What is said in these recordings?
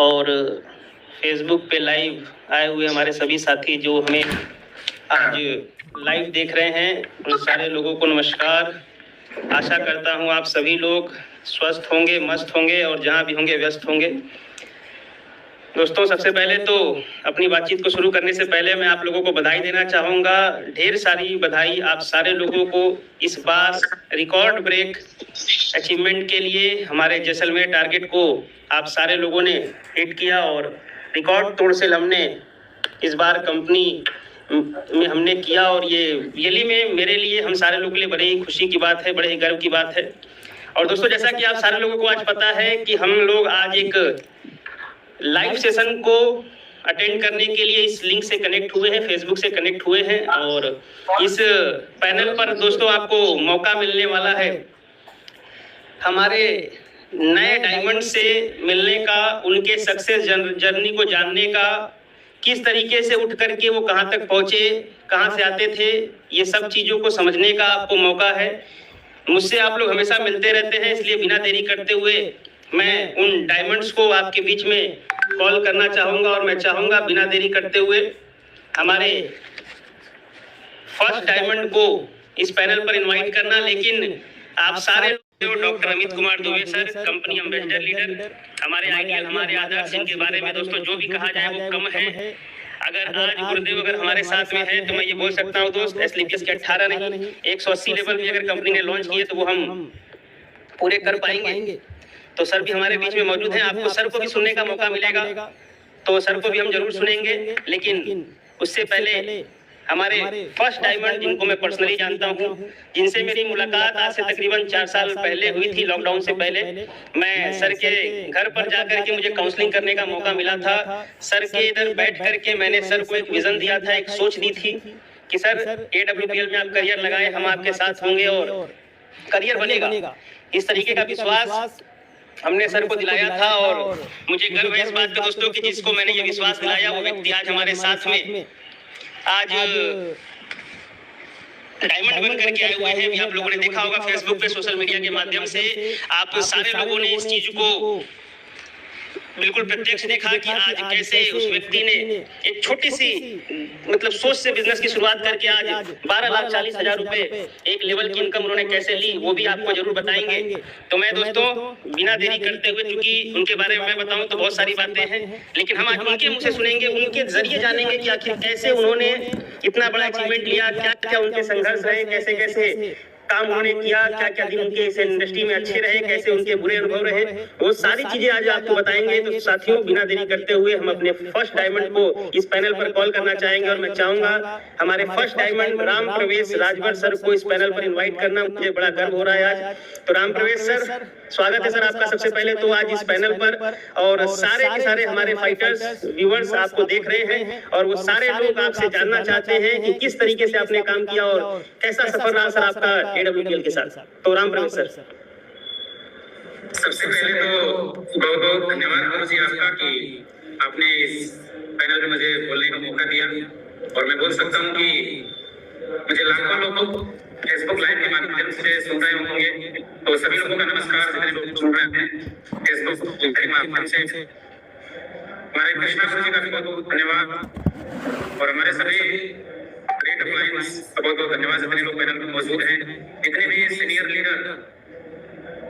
और फेसबुक पे लाइव आए हुए हमारे सभी साथी जो हमें आज लाइव देख रहे हैं, उन सारे लोगों को नमस्कार। आशा करता हूँ आप सभी लोग स्वस्थ होंगे, मस्त होंगे और जहाँ भी होंगे व्यस्त होंगे। दोस्तों, सबसे पहले तो अपनी बातचीत को शुरू करने से पहले मैं आप लोगों को बधाई देना चाहूँगा। ढेर सारी बधाई आप सारे लोगों को इस बार रिकॉर्ड ब्रेक अचीवमेंट के लिए। हमारे जैसलमेर टारगेट को आप सारे लोगों ने हिट किया और रिकॉर्ड तोड़ सेल हमने इस बार कंपनी में हमने किया, और ये रियली में मेरे लिए, हम सारे लोगों के लिए बड़ी ही खुशी की बात है, बड़े ही गर्व की बात है। और दोस्तों, जैसा कि आप सारे लोगों को आज पता है कि हम लोग आज एक लाइव सेशन को अटेंड करने के लिए इस लिंक से कनेक्ट हुए हैं, फेसबुक से कनेक्ट हुए हैं। और इस पैनल पर दोस्तों आपको मौका मिलने वाला है हमारे नए डायमंड से मिलने का, उनके सक्सेस जर्नी को जानने का, किस तरीके से उठ करके वो कहाँ तक पहुँचे, कहाँ से आते थे, ये सब चीज़ों को समझने का आपको मौका है। मुझसे आप लोग हमेशा मिलते रहते हैं, इसलिए बिना देरी करते हुए मैं उन डायमंड्स को आपके बीच में कॉल करना चाहूँगा। और मैं चाहूँगा बिना देरी करते हुए हमारे फर्स्ट डायमंड को इस पैनल पर इनवाइट करना। लेकिन आप सारे doctor Amit Kumar Dubey sir, company ambassador leader, हमारे आइडियल, हमारे आदर्श, इनके बारे में दोस्तों जो भी कहा जाए वो कम है। अगर आज गुरुदेव अगर हमारे साथ में है तो मैं ये बोल सकता हूँ दोस्त, एसलीपीएस के 18 नहीं 180 लेवल भी अगर कंपनी ने लॉन्च किए तो वो हम पूरे कर पाएंगे। तो सर भी हमारे बीच में मौजूद हैं, आपको सर को भी सुनने का मौका मिलेगा, तो सर को भी हम जरूर सुनेंगे। लेकिन उससे पहले हमारे फर्स्ट डायमंड, जिनको मैं पर्सनली जानता हूं, जिनसे मेरी मुलाकात आज से तकरीबन 4 साल पहले हुई थी, लॉकडाउन से पहले। मैं सर के घर पर जाकर के मुझे काउंसलिंग करने का मौका मिला था। सर के इधर बैठ करके मैंने सर को एक विजन दिया था, एक सोच दी थी कि सर AWPL में आप करियर लगाए, हम आपके साथ होंगे और करियर बनेगा। इस तरीके का विश्वास हमने सर को दिलाया था और मुझे गर्व है इस बात का दोस्तों कि जिसको मैंने ये विश्वास दिलाया वो व्यक्ति आज हमारे साथ में आज डायमंड बन करके आए हुए हैं। भी आप लोगों ने देखा होगा फेसबुक पे, सोशल मीडिया के माध्यम से आप सारे लोगों ने इस चीज को बिल्कुल प्रत्यक्ष देखा कि आज कैसे उस व्यक्ति ने एक छोटी सी मतलब सोच से बिजनेस की शुरुआत करके आज 12,40,000 रुपए एक लेवल की इनकम उन्होंने कैसे ली, वो भी आपको जरूर बताएंगे। तो मैं दोस्तों बिना देरी करते हुए, क्योंकि उनके बारे में मैं बताऊं तो बहुत सारी बातें हैं, लेकिन हम आज उनके मुंह से सुनेंगे, उनके जरिए जानेंगे कि आखिर कैसे उन्होंने इतना बड़ा अचीवमेंट लिया, क्या क्या उनके संघर्ष रहे, कैसे कैसे काम उन्होंने किया, क्या क्या दिन उनके इस इंडस्ट्री में अच्छे रहे, कैसे उनके बुरे अनुभव रहे, वो सारी चीजें आज आपको बताएंगे। तो साथियों, बिना देरी करते हुए हम अपने फर्स्ट डायमंड को इस पैनल पर कॉल करना चाहेंगे और मैं चाहूंगा हमारे फर्स्ट डायमंड राम प्रवेश राजभर सर को इस पैनल पर इन्वाइट करना। मुझे बड़ा गर्व हो रहा है आज। तो राम प्रवेश सर, स्वागत है सर आपका सबसे पहले तो आज इस पैनल पर। और सारे के सारे हमारे फाइटर्स व्यूअर्स आपको देख रहे हैं और वो सारे लोग आपसे जानना चाहते हैं कि किस तरीके से आपने काम किया और कैसा सफर रहा सर आपका AWPL के साथ। तो राम प्रवेश सर। सबसे पहले तो बहुत बहुत धन्यवाद गुरु जी आपका कि आपने इस पैनल में मुझे बोलने का मौका दिया। और मैं बोल सकता हूँ कि मुझे लाखों लोग फेसबुक लाइव के माध्यम से सुन रहे होंगे, तो सभी लोगों का नमस्कार। जितने लोग सुन रहे हैं फेसबुक के माध्यम से, हमारे कृष्णा गुरु जी का भी बहुत बहुत धन्यवाद। और हमारे सभी ग्रेट अप्लायंस का बहुत बहुत धन्यवाद। जितने लोग पैनल में मौजूद हैं, जितने भी सीनियर लीडर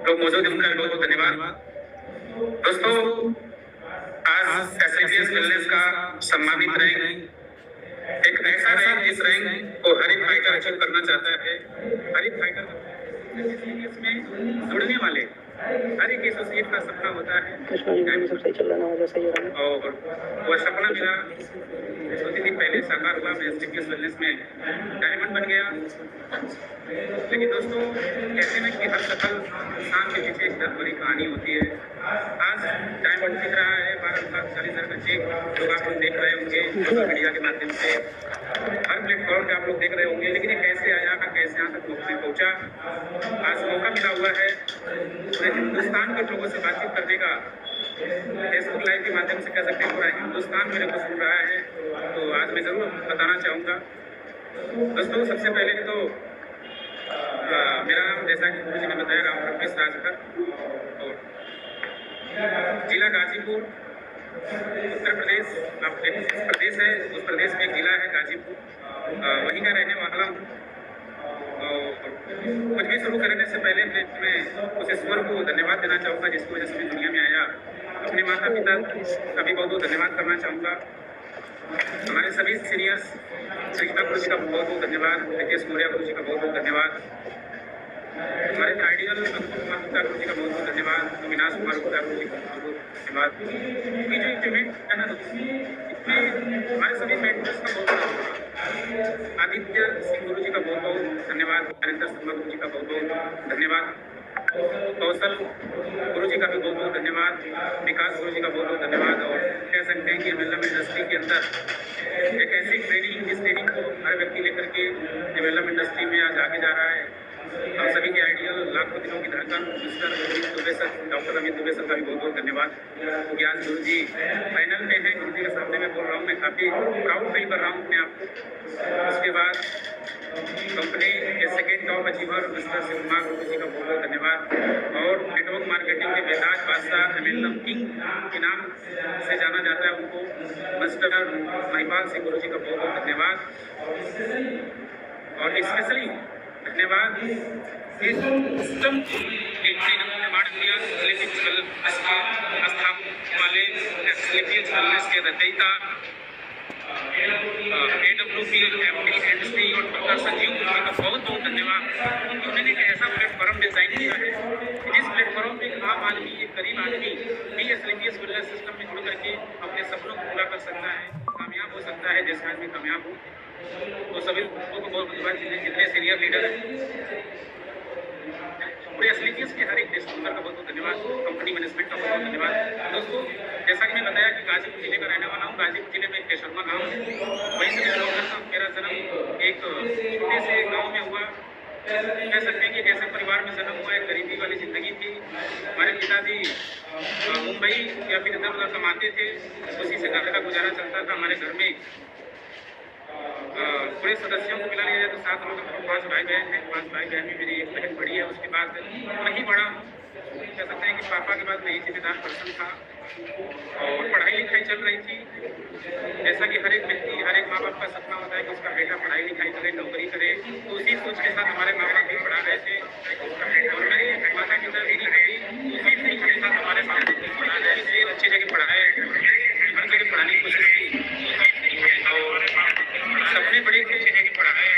लोग मौजूद हैं, उनका बहुत बहुत धन्यवाद। दोस्तों, आज SIPS वेलनेस का सम्मानित रैंक एक ऐसा रैंक, जिस रैंक को हर एक फाइटर अचीव करना चाहता है। हर एक फाइटर इसमें जुड़ने वाले हर एक एसोसिएट का सपना होता है सब सही चल रहा है, सही हो रहा है। और वह सपना मेरा कुछ दिन पहले साकार हुआ। मैं SIPS वेलनेस में डायमंड बन गया। लेकिन दोस्तों, कहते हैं कि हर सफल इंसान के पीछे एक दर्द भरी कहानी होती है। आज डायमंड दिख रहा है, 12,40,000 का चेक लोग आप लोग देख रहे होंगे सोशल मीडिया के माध्यम से, हर प्लेटफॉर्म पे आप लोग देख रहे होंगे। लेकिन ये कैसे आया, कैसे यहाँ तक पहुँचा। आज मौका मिला हुआ है पूरे हिंदुस्तान के लोगों से बातचीत करने का। फेसबुक लाइव के माध्यम से कह सकते हैं पूरा हिंदुस्तान मेरे को सुन रहा है, तो आज मैं जरूर बताना चाहूँगा। दोस्तों, सबसे पहले तो मेरा नाम, जैसा कि गुरु जी ने बताया, राम प्रवेश राजभर, और जिला गाजीपुर, उत्तर प्रदेश प्रदेश है, उस प्रदेश में एक जिला है गाजीपुर, वहीं का रहने वाला हूँ। कुछ भी शुरू करने से पहले मैं उस ईश्वर को धन्यवाद देना चाहूँगा जिसकी वजह से मैं दुनिया में आया। अपने माता पिता का भी बहुत बहुत धन्यवाद करना चाहूँगा। हमारे सभी सीनियर्स संगीता गुरु जी का बहुत बहुत धन्यवाद, रितेश मौर्य गुरु जी का बहुत बहुत धन्यवाद, हमारे आइडियल अनुपम कुमार गुप्ता गुरु जी का बहुत बहुत धन्यवाद, अविनाश कुमार गुप्ता गुरु जी का बहुत बहुत धन्यवाद। ये जो इवेंट है ना, इसमें हमारे सभी मेंटर्स का बहुत बहुत आदित्य सिंह गुरु जी का बहुत बहुत धन्यवाद, नरेंद्र शर्मा गुरु जी का बहुत बहुत धन्यवाद, कौशल गुरु जी का भी बहुत बहुत धन्यवाद, विकास गुरु जी का बहुत बहुत धन्यवाद। और कह सकते हैं कि एमएलएम इंडस्ट्री के अंदर एक ऐसी ट्रेनिंग, जिस ट्रेनिंग को हर व्यक्ति लेकर के एमएलएम इंडस्ट्री में आज आगे जा रहा है। हम सभी के आइडियल लाखों दिनों की धड़कन mister Amit Dubey sir, doctor Amit Dubey sir का भी बहुत बहुत धन्यवाद, क्योंकि आज गुरु जी पैनल में है, गुरु जी के सामने मैं बोल रहा हूँ, मैं काफ़ी प्राउड फील कर रहा हूँ अपने आप को। उसके बाद कंपनी के second top achiever mister Shiv Kumar Guru ji का बहुत बहुत धन्यवाद, और नेटवर्क मार्केटिंग के बेताज बादशाह एमएलएम किंग के नाम से जाना जाता है उनको, मिस्टर महिपाल सिंह गुरु जी का बहुत बहुत धन्यवाद। और स्पेशली धन्यवाद इस सिस्टम निर्माण किया स्थापक वाले वेलनेस के रचयिता AWPL MD इंडस्ट्री और डॉक्टर संजीव गुरु जी का बहुत बहुत धन्यवाद। उन्होंने एक ऐसा प्लेटफॉर्म डिजाइन किया है जिस प्लेटफॉर्म पे आम आदमी, एक गरीब आदमी भी SLPS वेलनेस सिस्टम में जुड़ करके अपने सपनों को पूरा कर सकता है, कामयाब हो सकता है, जैसे आदमी कामयाब हो। तो सभी लोगों को बहुत धन्यवाद, जितने सीनियर लीडर हैं पूरे SLPS के हर एक डिस्ट्रीब्यूटर का बहुत बहुत धन्यवाद, कंपनी मैनेजमेंट का बहुत बहुत धन्यवाद। दोस्तों, जैसा कि मैं बताया कि गाजीपुर जिले का रहने वाला हूँ, गाजीपुर जिले में एक केशरमा गाँव है, वहीं से मैं बिलोंग करता हूँ। मेरा जन्म एक छोटे से गाँव में हुआ। कह सकते हैं कि एक ऐसे परिवार में जन्म हुआ, एक गरीबी वाली जिंदगी थी। हमारे पिताजी मुंबई या फिर इधर उधर कमाते थे, उसी से घर का गुजारा चलता था। हमारे घर में पूरे सदस्यों को मिला लिया जाए तो 7 लोग, 5 भाई बहन हैं। 5 भाई बहन में मेरी एक बहन बड़ी है, उसके बाद मैं ही बड़ा हूँ। कह सकते हैं कि पापा के बाद मैं ही जिम्मेदार पर्सन था, और पढ़ाई लिखाई चल रही थी। जैसा कि हर एक व्यक्ति, हर एक माँ बाप का सपना होता है कि उसका बेटा पढ़ाई लिखाई करे, नौकरी करे, तो उसी सोच के साथ हमारे माँ बाप भी पढ़ा रहे थे। और मेरे माता पिता भी उसी सोच के साथ हमारे माँ बाप भी पढ़ा रहे थे, अच्छी जगह पढ़ाए, हर जगह पढ़ाने की कोशिश की, और सपने बड़े थे, अच्छी जगह पढ़ाए,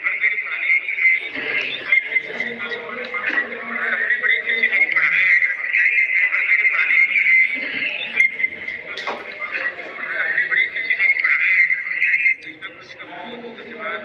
हर जगह पढ़ाने की कोशिश की, सपने बड़े थे, अच्छी जगह पढ़ाए, हर जगह पढ़ाने की कोशिश की, सपने बड़े थे, अच्छी जगह पढ़ाए, इसका बहुत बहुत धन्यवाद।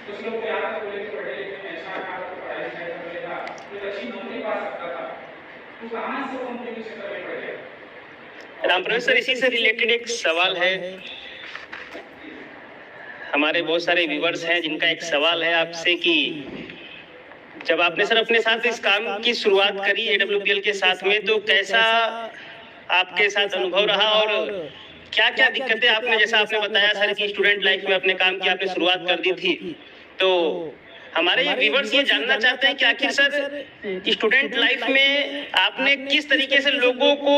कुछ लोग तो यहाँ तक बोले कि पढ़े लिखे में अच्छा है, आपको पढ़ाई लिखाई राम प्रवेश सर, इसी से रिलेटेड एक सवाल है। हमारे बहुत सारे व्यूवर्स हैं जिनका एक सवाल है आपसे कि जब आपने सर अपने साथ इस काम की शुरुआत करी AWPL के साथ में, तो कैसा आपके साथ अनुभव रहा और क्या क्या दिक्कतें आपने, जैसा आपने बताया सर कि स्टूडेंट लाइफ में अपने काम की आपने शुरुआत कर दी थी, तो हमारे ये व्यूवर्स ये जानना चाहते हैं कि आखिर सर स्टूडेंट लाइफ में आपने किस तरीके से लोगों को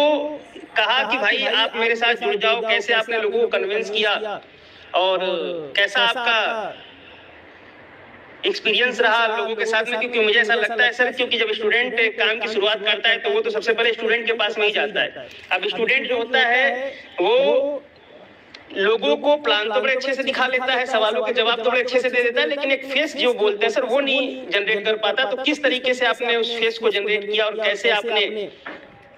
कहा कि भाई आप मेरे साथ जुड़ जाओ, कैसे आपने लोगों को कन्विंस किया और कैसा आपका एक्सपीरियंस रहा लोगों के साथ में? क्योंकि मुझे ऐसा लगता है सर, क्योंकि जब स्टूडेंट काम की शुरुआत करता है तो वो तो सबसे पहले स्टूडेंट के पास में ही जाता है। अब स्टूडेंट जो होता है वो लोगों को प्लान तो बड़े अच्छे से दिखा लेता है, सवालों के जवाब तो बड़े अच्छे से दे देता है, लेकिन एक फेस जो बोलते हैं सर वो नहीं जनरेट कर पाता। तो किस तरीके से आपने उस फेस को जनरेट किया और कैसे आपने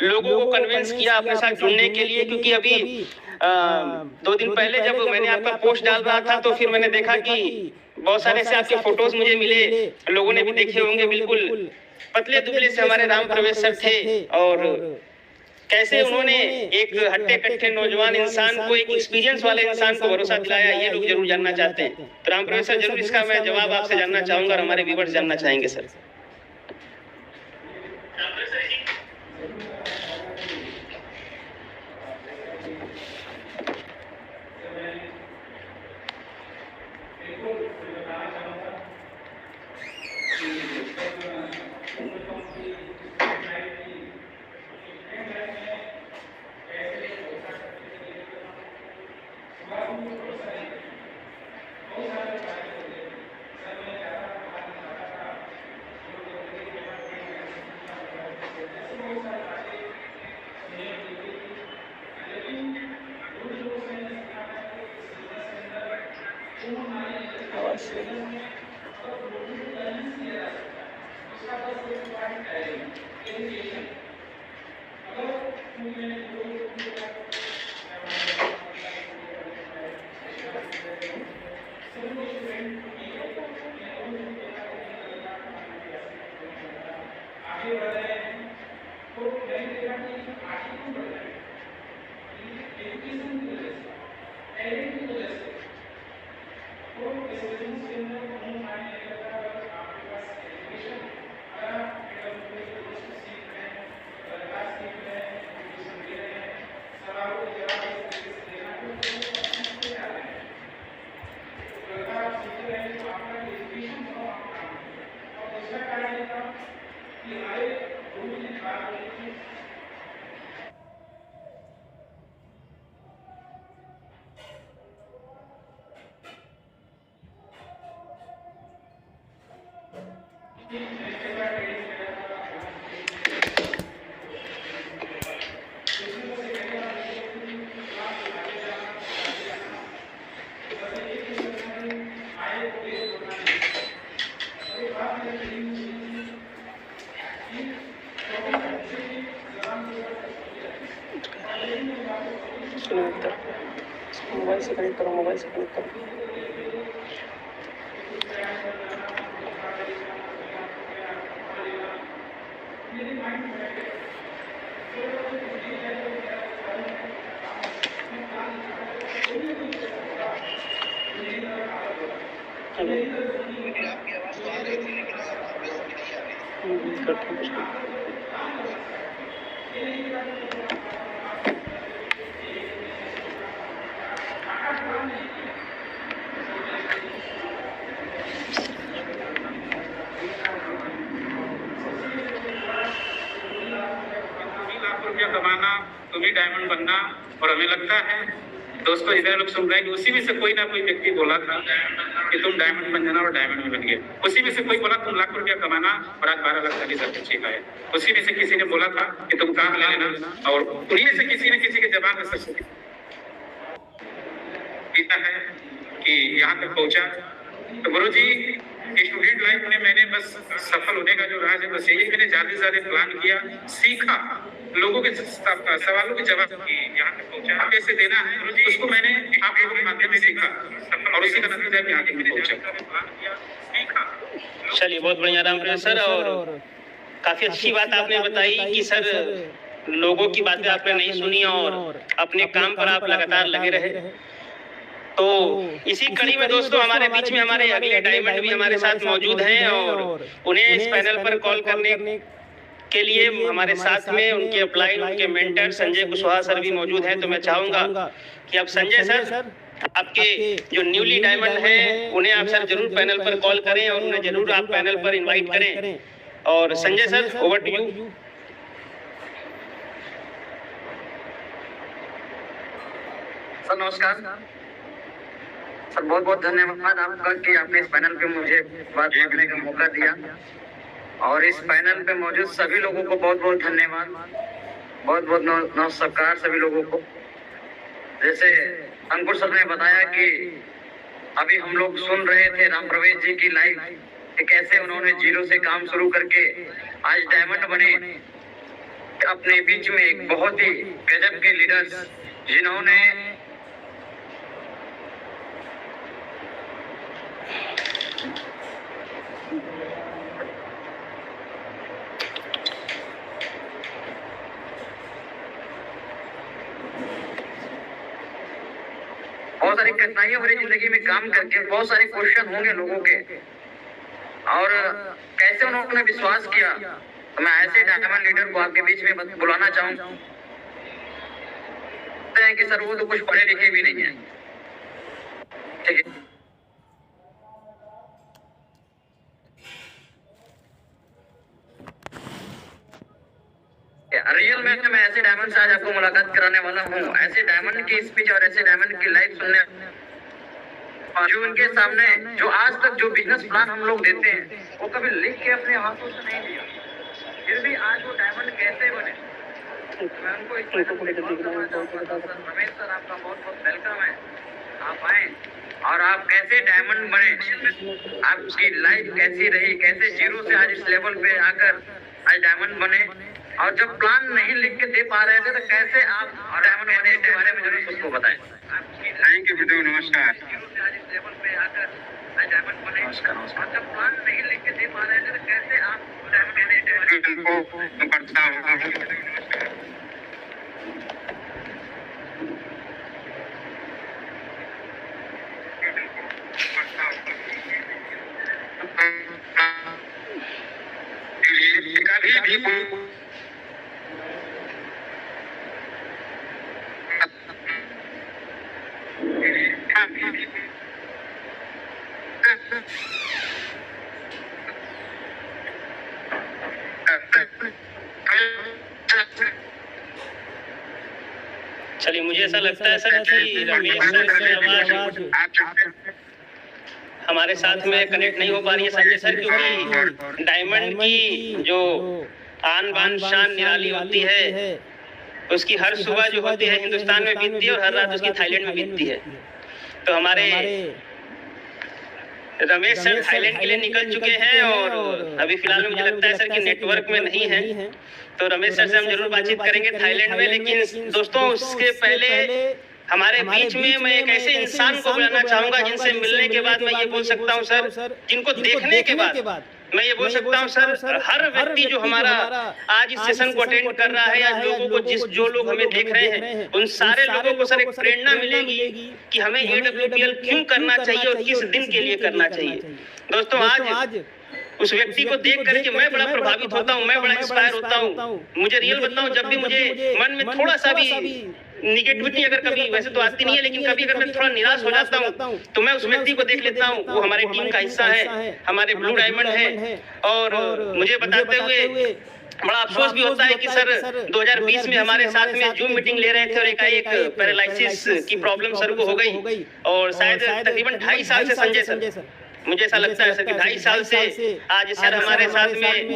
लोगों को कन्विंस किया अपने साथ जुड़ने के लिए? क्योंकि अभी 2 दिन पहले जब मैंने आपका पोस्ट डाल रहा था तो फिर मैंने देखा कि बहुत सारे ऐसे आपके फोटोज मुझे मिले, लोगों ने भी देखे होंगे, बिल्कुल पतले दुबले से हमारे राम प्रवेश सर थे और कैसे उन्होंने एक हट्टे कट्टे नौजवान इंसान को, एक एक्सपीरियंस वाले इंसान को भरोसा दिलाया, ये लोग जरूर जानना चाहते हैं। तो राम प्रवेश सर, जरूर इसका मैं जवाब आपसे जानना चाहूंगा और हमारे व्यूअर्स जानना चाहेंगे सर। मोबाइल से कनेक्ट करो, मोबाइल से कनेक्ट करो। कमाना, तुम्हें डायमंड बनना। और हमें लगता है दोस्तों, इधर लोग सुन रहे हैं कि उसी में से कोई ना कोई व्यक्ति बोला था कि तुम डायमंड बन जाना और डायमंड में बन गए। उसी में से कोई बोला तुम लाख रुपया कमाना और आज 12,40,000 का है। उसी में से किसी ने बोला था कि तुम काम ले लेना और उन्हीं में से किसी ने किसी के जवाब में सच इतना है कि यहाँ तक पहुंचा। तो गुरु जी, स्टूडेंट लाइफ में मैंने बस सफल होने का जो राज है बस यही, मैंने ज्यादा से ज्यादा प्लान किया, सीखा, लोगों के सवालों के जवाब यहाँ तक पहुंचा कैसे देना है उसको मैंने आप लोगों के माध्यम से सीखा और उसी का नतीजा भी यहाँ तक मैंने पहुंचा। चलिए, बहुत बढ़िया राम प्रवेश सर। और काफी अच्छी बात आपने बताई कि सर लोगों की बातें आपने नहीं सुनी और अपने काम पर आप लगातार लगे रहे। तो इसी कड़ी में दोस्तों हमारे बीच में हमारे अगले डायमंड भी हमारे साथ मौजूद हैं और उन्हें इस पैनल पर कॉल करने के लिए हमारे साथ में उनके अपलाइन उनके मेंटर संजय कुशवाहा सर भी मौजूद हैं। तो मैं चाहूंगा कि अब संजय सर आपके जो न्यूली डायमंड हैं उन्हें आप सर जरूर पैनल पर कॉल करें और उन्हें जरूर आप पैनल पर इनवाइट करें। और Sanjay sir over to you. Sir नमस्कार सर, बहुत बहुत धन्यवाद आपका कि आपने इस पैनल पे मुझे बात करने का मौका दिया और इस पैनल पे मौजूद सभी लोगों को बहुत बहुत धन्यवाद, बहुत बहुत नमस्कार सभी लोगों को। जैसे अंकुर सर ने बताया कि अभी हम लोग सुन रहे थे राम प्रवेश जी की लाइव कि कैसे उन्होंने जीरो से काम शुरू करके आज डायमंड बने। अपने बीच में एक बहुत ही गजब के लीडर्स जिन्होंने बहुत सारी कठिनाइयों भरी जिंदगी में काम करके बहुत सारे क्वेश्चन होंगे लोगों के और कैसे उन्होंने विश्वास किया। तो मैं ऐसे डायमंड लीडर को आपके बीच में बुलाना चाहूँ कि सर वो तो कुछ पढ़े लिखे भी नहीं है, ठीक है। रियल में मैं ऐसे डायमंड से आज आपको मुलाकात कराने वाला हूँ। ऐसे डायमंड की स्पीच और ऐसे डायमंड की लाइव सुनने जो उनके सामने जो आज तक जो बिजनेस प्लान हम लोग देते हैं वो कभी लिख के अपने हाथों से नहीं दिया, फिर भी आज वो डायमंड कैसे बने। मैं उनको इस रमेश सर आपका बहुत बहुत वेलकम है, आप आए और आप कैसे डायमंड बने, आपकी लाइफ कैसी रही, कैसे जीरो से आज इस लेवल पे आकर आज डायमंड बने। और जब प्लान नहीं लिख के दे पा रहे थे तो कैसे आप डायमंड बने, इसके बारे में जरूर सबको बताएं। थैंक यू विदु, नमस्कार। आज इस लेवल पे आकर आज डायमंड बने और जब प्लान नहीं लिख के दे पा रहे थे तो कैसे आप डायमंड बने, इसके बारे में करता हूँ। कभी भी चलिए मुझे ऐसा लगता है सर कि रमेश सर की आवाज हमारे साथ में कनेक्ट नहीं हो पा रही है संजय सर, क्योंकि डायमंड की जो आन बान शान निराली होती है उसकी हर सुबह जो होती है हिंदुस्तान में बीतती है और हर रात उसकी थाईलैंड में बीतती है। तो हमारे रमेश सर थाईलैंड के लिए निकल चुके हैं और अभी फिलहाल में मुझे लगता है सर कि नेटवर्क में नहीं है। तो रमेश सर से हम जरूर बातचीत करेंगे थाईलैंड में। लेकिन दोस्तों उसके पहले हमारे बीच में मैं एक ऐसे इंसान को बुलाना चाहूंगा जिनसे मिलने के बाद मैं ये बोल सकता हूँ सर, जिनको देखने के बाद मैं ये बोल सकता हूँ सर, हर व्यक्ति जो हमारा आज इस सेशन को अटेंड कर रहा है या लोगों को जो लोग हमें देख रहे हैं उन सारे लोगों को सर एक प्रेरणा मिलेगी कि हमें AWPL क्यों करना चाहिए और किस दिन के लिए करना चाहिए। दोस्तों आज उस व्यक्ति को देख करके मैं बड़ा प्रभावित होता हूँ, मैं बड़ा इंस्पायर होता हूँ। मुझे रियल बताऊँ, जब भी मुझे मन में थोड़ा सा भी निगेटिविटी अगर कभी, वैसे तो आती नहीं है, लेकिन कभी अगर मैं थोड़ा निराश हो जाता हूँ तो मैं उस व्यक्ति को देख लेता हूँ। वो हमारे टीम का हिस्सा है, हमारे ब्लू डायमंड है। और मुझे बताते हुए बड़ा अफसोस भी होता है कि सर 2020 में हमारे साथ में जूम मीटिंग ले रहे थे और एकाएक पैरालिसिस की प्रॉब्लम सर को हो गई और शायद तकरीबन 2.5 साल से संजय सर, मुझे ऐसा लगता है सर कि 2.5 साल से आज सर हमारे साथ में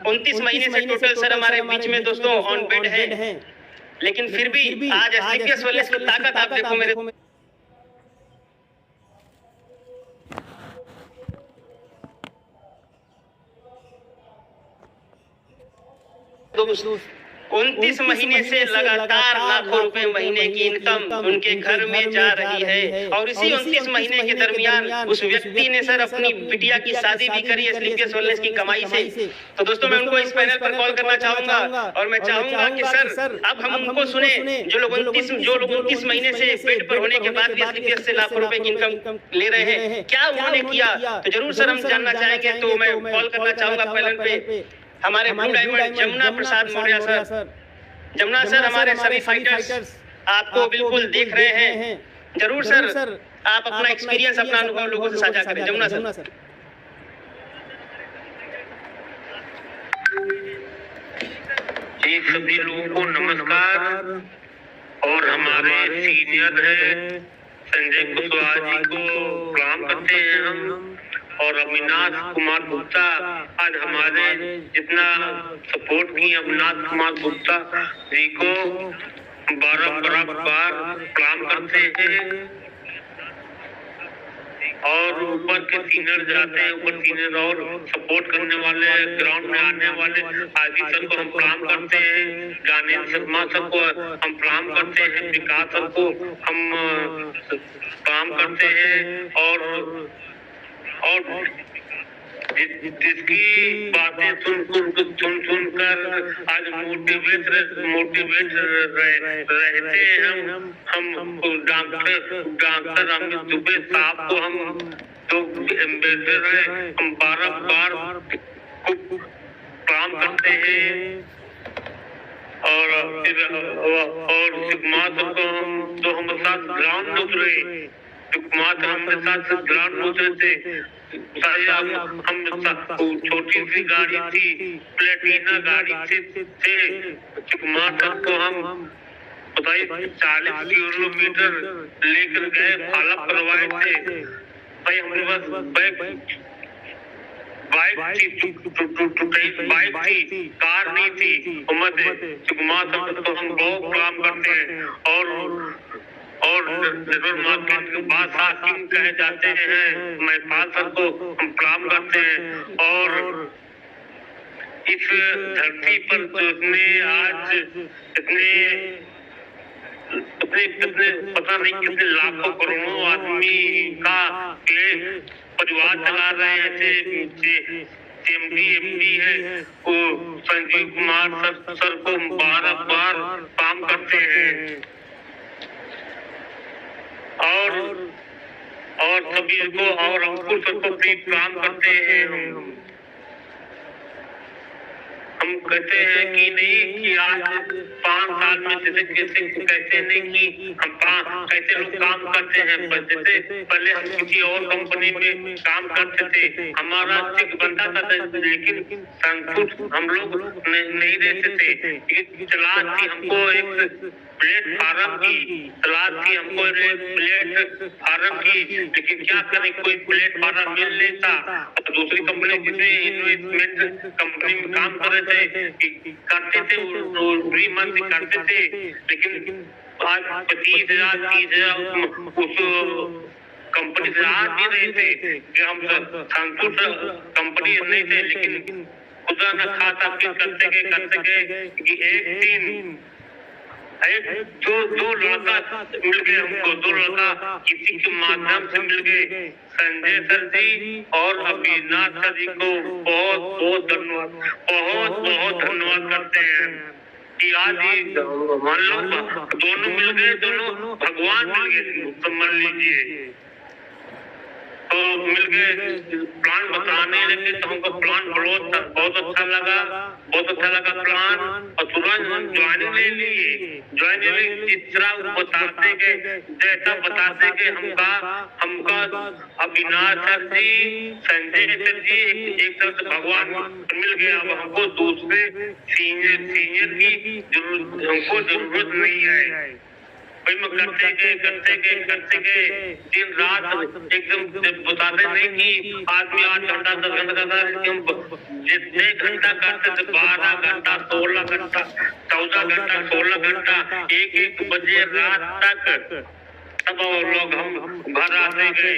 29 महीने से टोटल सर हमारे बीच में दोस्तों ऑन बेड है। लेकिन फिर भी आज एसलीपीएस वाले की ताकत आप देखो मेरे दोस्तों, 29 महीने से लगातार लाखों रुपए महीने की इनकम उनके घर में जा रही है। और इसी 29 महीने के दरमियान उस व्यक्ति ने सर अपनी बिटिया की शादी भी करी है स्लीपियस वेलनेस की कमाई से। तो दोस्तों मैं उनको इस पैनल पर कॉल करना चाहूंगा और मैं चाहूंगा कि सर अब हम उनको सुने जो लोग 29 महीने से बेड पर होने के बाद भी स्लीपियस से लाखों रुपए की इनकम ले रहे हैं, क्या उन्होंने किया। तो जरूर सर हम जानना चाहेंगे। तो मैं कॉल करना चाहूंगा पैनल पे हमारे blue diamond Jamuna Prasad Maurya sir. Jamuna sir हमारे सभी फाइटर्स आपको बिल्कुल देख रहे हैं। जरूर सर आप अपना एक्सपीरियंस अपना अनुभव लोगों से साझा करें। जमुना सर। जी सभी लोगों को नमस्कार। और हमारे सीनियर है संजय कुशवाहा जी को प्रणाम करते हैं हम। और अविनाश कुमार गुप्ता आज हमारे जितना सपोर्ट की अविनाश कुमार गुप्ता जी को बार प्रणाम करते हैं। और ऊपर के सीनियर जाते हैं, ऊपर सीनियर और सपोर्ट करने वाले ग्राउंड में आने वाले आदि सर को हम प्रणाम करते हैं। ज्ञानेंद्र शर्मा सर को हम प्रणाम करते हैं। विकास सर को हम प्रणाम करते हैं। और जिसकी बातें सुनकर आज मोटिवेट रहते हैं हम डॉक्टर अमित दुबे साहब को हम जो एम्बेसडर है हम बार प्रणाम करते हैं। और सिग्मा सर को हम जो हम साथ ग्राउंड में उतरे, सिग्मा सर हमारे साथ ग्राउंड में उतरे थे। हम छोटी सी गाड़ी थी, प्लेटिना गाड़ी थे। सिग्मा सर को हम बताइए 40 किलोमीटर लेकर गए, फाला करवाए थे। भाई हमारे पास बाइक थी, कार नहीं थी। सिग्मा सर को हम बहुत काम करते हैं। और जरूर मार्केट के बाद हाकिम कहे जाते हैं महिपाल सर को हम प्रणाम करते हैं। और इस धरती पर जितने आज इतने पता नहीं कितने लाखों करोड़ों आदमी का परिवार चला रहे हैं। एमडी है वो संजीव कुमार सर को बार काम करते हैं। और सभी को और अंकुर सर को भी काम करते हैं। हम कहते हैं कि नहीं कि आज 5 साल में जैसे कहते नहीं कि हम कैसे लोग काम करते हैं। जैसे पहले हम किसी और कंपनी में काम करते थे, हमारा चेक बनता था, लेकिन संतुष्ट हम लोग नहीं रहते थे। तलाश थी हमको एक प्लेटफार्म की, तलाश थी हमको प्लेटफार्म की, लेकिन क्या करें कोई प्लेटफार्म मिल लेता। दूसरी कंपनी जिसमें इन्वेस्टमेंट कंपनी में काम कर रहे थे करते थे, वो 3 मंथ करते थे, लेकिन आज 25,000 30,000 उस कंपनी से आ भी रहे थे कि हम संतुष्ट कंपनी नहीं थे। लेकिन खुदा न खाता फिर करते गए कि एक दिन दो लड़का मिल गए हमको। 2 लड़का किसी के माध्यम से मिल गए। संजय सर जी और अविनाश सर जी को बहुत धन्यवाद करते हैं कि आज मान लो दोनों मिल गए, दोनों भगवान मिल गए तो मान लीजिए। तो मिल गए, प्लान बताने लगे तो हमको प्लान बहुत अच्छा लगा प्लान। और तुरंत हम ज्वाइनिंग ले लिए। जिस तरह बताते गए, जैसा बताते गए हमका अविनाश सर जी, संजय सर जी एक तरह से भगवान मिल गया। अब हमको दूसरे सीनियर की हमको जरूरत नहीं है। करते गए दिन रात एकदम बताते नहीं कि आदमी 8 घंटा 10 घंटा करता, जितने घंटा करते थे 12 घंटा 16 घंटा 14 घंटा 16 घंटा 1 बजे रात तक। तब लोग हम घर आते गए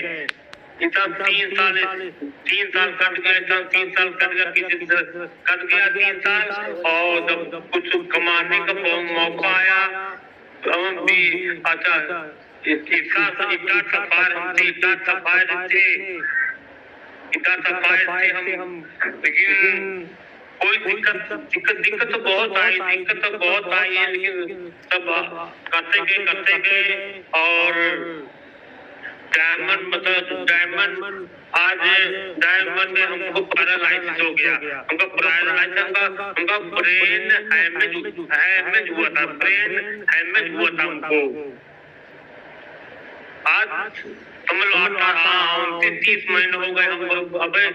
इतना 3 साल कट गया, इतना 3 साल कट गया, किसी से कट गया 3 साल। और जब कुछ कमाने का मौका आया तो हम भी अच्छा इतना सफाई थे हम। लेकिन कोई दिक्कत तो बहुत आई है, लेकिन सब करते गए। और डायमंड आज डायमंड में हमको पैरालाइसिस हो गया, हमका ब्रेन हैमेज हुआ था हमको। आज समझ लो 30 महीने हो गए हम अबे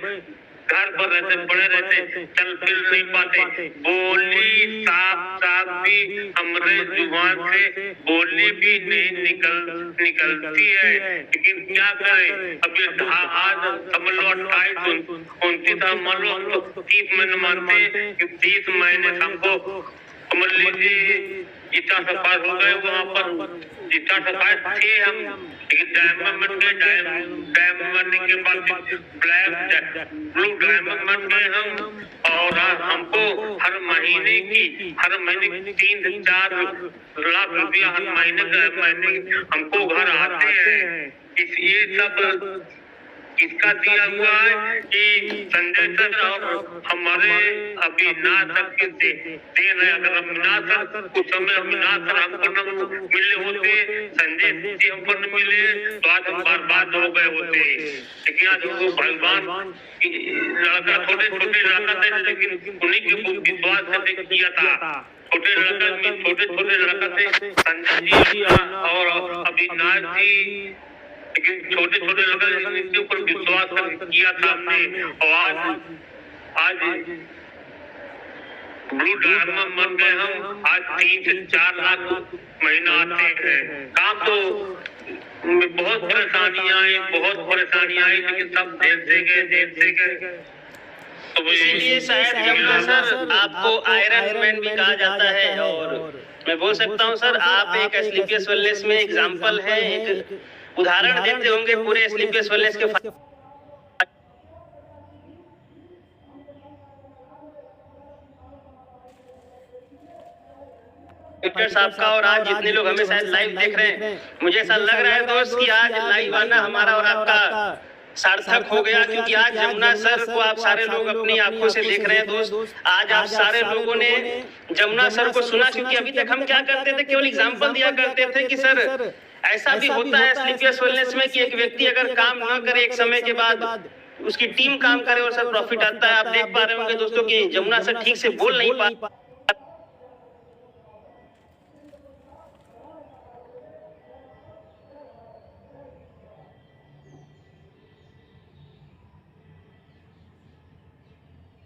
घर पर पड़े रहते, चल फिर नहीं पाते। बोली साफ भी हमरे जुबान से बोली भी नहीं निकलती है, लेकिन क्या करें। अभी आज समझ लो 28-29 मान लो 30 महीने मानते कि 30 महीने हमको समझ लीजिए इतना सफाई हो गए वहाँ पर, जितना सफाई थे हम। लेकिन डायमंड बन गए, डायमंड के बाद ब्लू डायमंड बन गए हम। और हमको हर महीने 3 से 4 लाख रुपया हर महीने हमको घर आते हैं। ये सब इसका दिया हुआ है कि संजय सर और हमारे अविनाश सर के देन है। अगर अविनाश सर कुछ समय अविनाश सर हमको न मिले होते, संजय जी हमको न मिले तो आज हम बर्बाद हो गए होते। लेकिन आज वो भगवान लड़का छोटे लड़का थे, लेकिन उन्हीं के विश्वास से किया था। छोटे लड़का थे संजय जी और अविनाश जी, लेकिन छोटे लड़का इनके ऊपर विश्वास किया था हमने। और आज ब्लू डायमंड बन गए हम। आज 3 से 4 लाख महीना आते हैं। काम तो बहुत परेशानियां आई, लेकिन सब देश से गए। तो इसीलिए शायद जमुना सर आपको आयरन मैन भी कहा जाता है। और मैं बोल सकता हूँ सर, आप एक स्लीपियस वेलनेस में एग्जाम्पल है, एक उदाहरण देते होंगे पूरे स्लीपियस वेलनेस के। साहब का और आज जितने लोग हमें शायद लाइव देख रहे हैं, मुझे ऐसा लग रहा है दोस्त कि आज लाइव आना हमारा और आपका सार्थक हो गया, क्योंकि आज जमुना सर को आप सारे लोग अपनी आंखों से देख रहे हैं दोस्त। आज आप सारे लोगों ने जमुना सर को सुना, क्योंकि अभी तक हम क्या करते थे, केवल एग्जाम्पल दिया करते थे कि सर ऐसा भी होता है स्लीपियस वेलनेस में कि एक व्यक्ति अगर काम न करे एक समय के बाद उसकी टीम काम करे और सर प्रॉफिट आता है। आप देख पा रहे होंगे दोस्तों कि जमुना सर ठीक से बोल नहीं पा